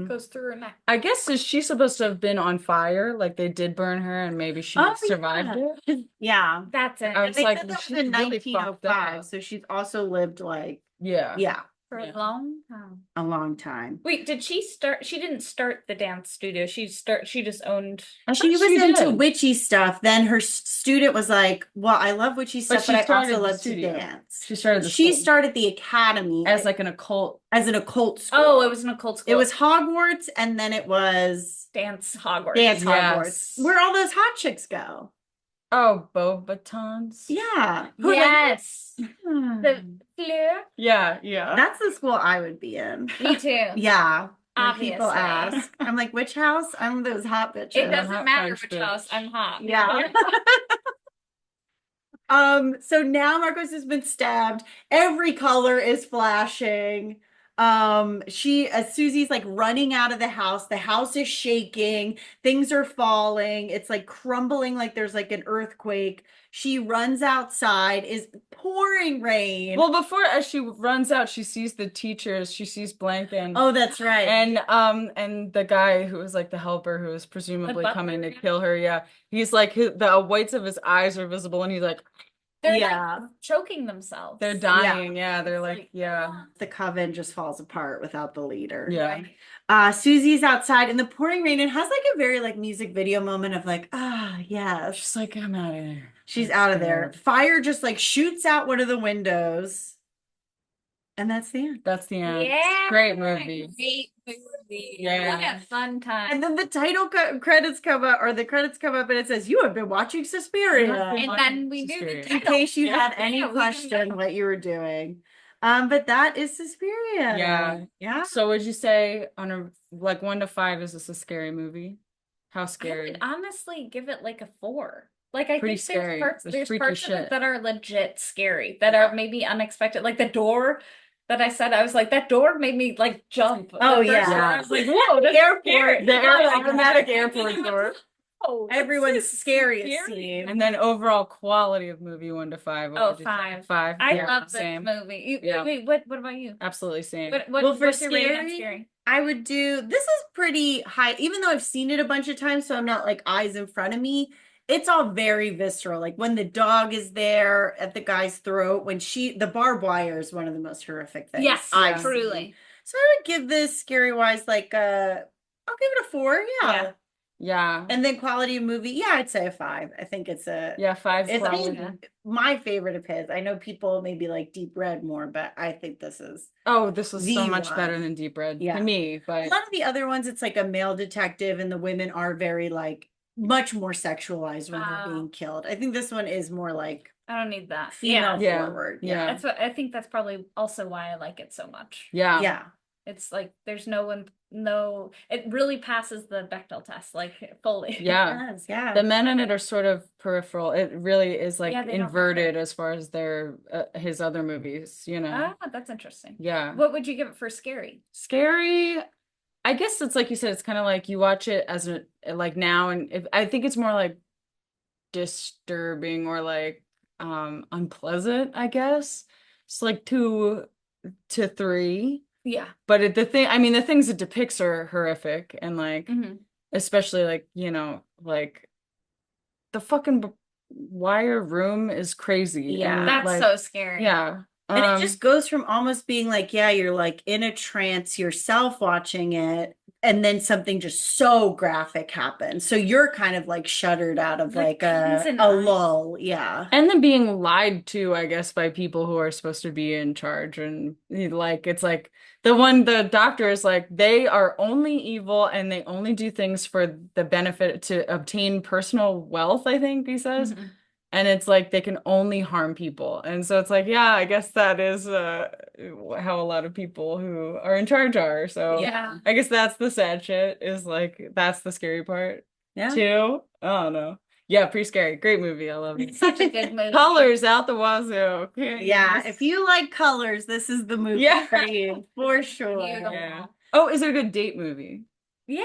Goes through her neck. I guess is she supposed to have been on fire? Like they did burn her and maybe she survived it? Yeah. That's it. I was They like, said that was she's in really fucked 1905, up. so she's also lived like, Yeah. For Yeah. a long time. a long time. Wait, did she start? She didn't start the dance studio. She just owned. She was into witchy stuff. Then her student was like, well, I love witchy stuff, but I also love to dance. She started the She school started the academy as like an occult. as an occult school. Oh, it was an occult school. It was Hogwarts, and then it was Dance Hogwarts. Dance Yes. Hogwarts, where all those hot chicks go. Oh, Beauxbatons. Yeah. Who, like, Yes. hmm. The Fleur. Yeah. That's the school I would be in. Me too. Yeah. When people Obviously. ask, I'm like, which house? I'm those hot bitches. It doesn't hot matter French which bitch. house. I'm hot. Yeah. So now Marcos has been stabbed. Every color is flashing. Susie's like running out of the house. The house is shaking. Things are falling. It's like crumbling, like there's like an earthquake. She runs outside, is pouring rain. Well, before as she runs out, she sees the teachers. She sees Blanken. Oh, that's right. And the guy who was like the helper who was presumably butler, coming to yeah. kill her. Yeah, he's like the whites of his eyes are visible, and he's like, They're Yeah. like choking themselves. they're dying. Yeah, they're like, The coven just falls apart without the leader. Yeah. Susie's outside in the pouring rain and has like a very like music video moment of like, yes. She's like, I'm out of there. She's out of there. Fire just like shoots out one of the windows. And that's the end. That's the end. Yeah. Great movie. Great movie. Yeah. What a fun time. And then the title credits come up, or the credits come up, and it says, "You have been watching Suspiria." And then we knew the In title. case you had any Yeah, we question what you were doing. But that is Suspiria. Yeah. Yeah. So would you say on a like 1 to 5, is this a scary movie? How I scary? would honestly give it like a 4. Like I Pretty think scary. there's There's freaky parts of it shit. that are legit scary, that are maybe unexpected. Like the door that I said, I was like, that door made me like jump. Oh, The first yeah. one, I was like, whoa, that's scary. The Oh, automatic God. airport door. Oh, that's Everyone's so scariest scary. scene. And then overall quality of movie 1 to 5. What Oh, would you say? 5. 5. I Yeah, love this same. movie. Yeah. Wait, what about you? Absolutely same. Well, for what's your rating on scary, I would do, this is pretty high, even though I've seen it a bunch of times, so I'm not like eyes in front of me. it's all very visceral. Like when the dog is there at the guy's throat, the barbed wire is one of the most horrific things Yes, I've seen. truly. So I would give this scary wise like I'll give it a 4. Yeah. Yeah. And then quality of movie, yeah, I'd say a 5. I think it's a Yeah, 5 it's quality. my favorite of his. I know people maybe like Deep Red more, but I think this is Oh, this was so the much better one. than Deep Red Yeah. to me, a but lot of the other ones. It's like a male detective, and the women are very like much more sexualized when they're being killed. I think this one is more like I don't need that. female Yeah. forward. Yeah. That's what I think. That's probably also why I like it so much. yeah. Yeah. It's like there's it really passes the Bechdel test, like fully. Yeah. It does, yeah. The men in it are sort of peripheral. It really is like Yeah, they don't inverted matter. as far as their his other movies, you know. Ah, that's interesting. Yeah. What would you give it for scary? Scary. I guess it's like you said, it's kind of like you watch it as like now, and I think it's more like disturbing or like unpleasant, I guess. It's like 2 to 3. Yeah. But the things it depicts are horrific, and like especially like, you know, like the fucking wire room is crazy. Yeah. And That's like, so scary. yeah. And it just goes from almost being like, yeah, you're like in a trance yourself watching it, and then something just so graphic happens. So you're kind of like shuddered out of like pins and a eyes. lull. Yeah. And then being lied to, I guess, by people who are supposed to be in charge. And like, it's like the doctor is like, they are only evil and they only do things for the benefit to obtain personal wealth, I think he says. And it's like they can only harm people. And so it's like, yeah, I guess that is how a lot of people who are in charge are. So Yeah. I guess that's the sad shit, is like, that's the scary part Yeah. too. I don't know. Yeah, pretty scary. Great movie. I love it. Such a good movie. Colors out the wazoo. Okay. Yeah. If you like colors, this is the movie Yeah. for you, for sure. Beautiful. Yeah. Oh, is it a good date movie? Yeah.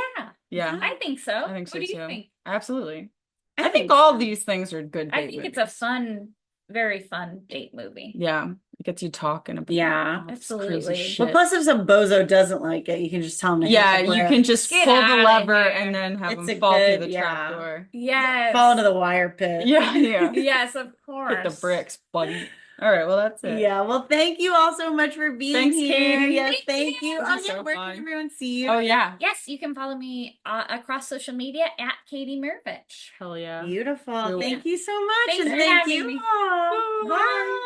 Yeah. I think so. I think so What do you too. think? Absolutely. I I think think all so. these things are good I date think movies. it's a fun, very fun date movie. Yeah. It gets you talking about Yeah. all this Absolutely. crazy shit. But plus, if some bozo doesn't like it, you can just tell him to hit Yeah, the you brick. can just Get pull the outta lever here. and then have It's them a fall through good- the yeah. trapdoor. Yes. Fall into the wire pit. Yeah, yeah. Yes, of course. Hit the bricks, buddy. All right, well, that's it. Yeah, well, thank you all so much for being Thanks, here. Katie. Yes, Thank thank you. you. This Oh, is yeah, so where fun. can everyone see you? Oh, yeah. Yes, you can follow me across social media at Katie Marovitch. Hell yeah. Beautiful. Cool. Thank you so much. Thanks and for thank having you me. all. Bye. Bye.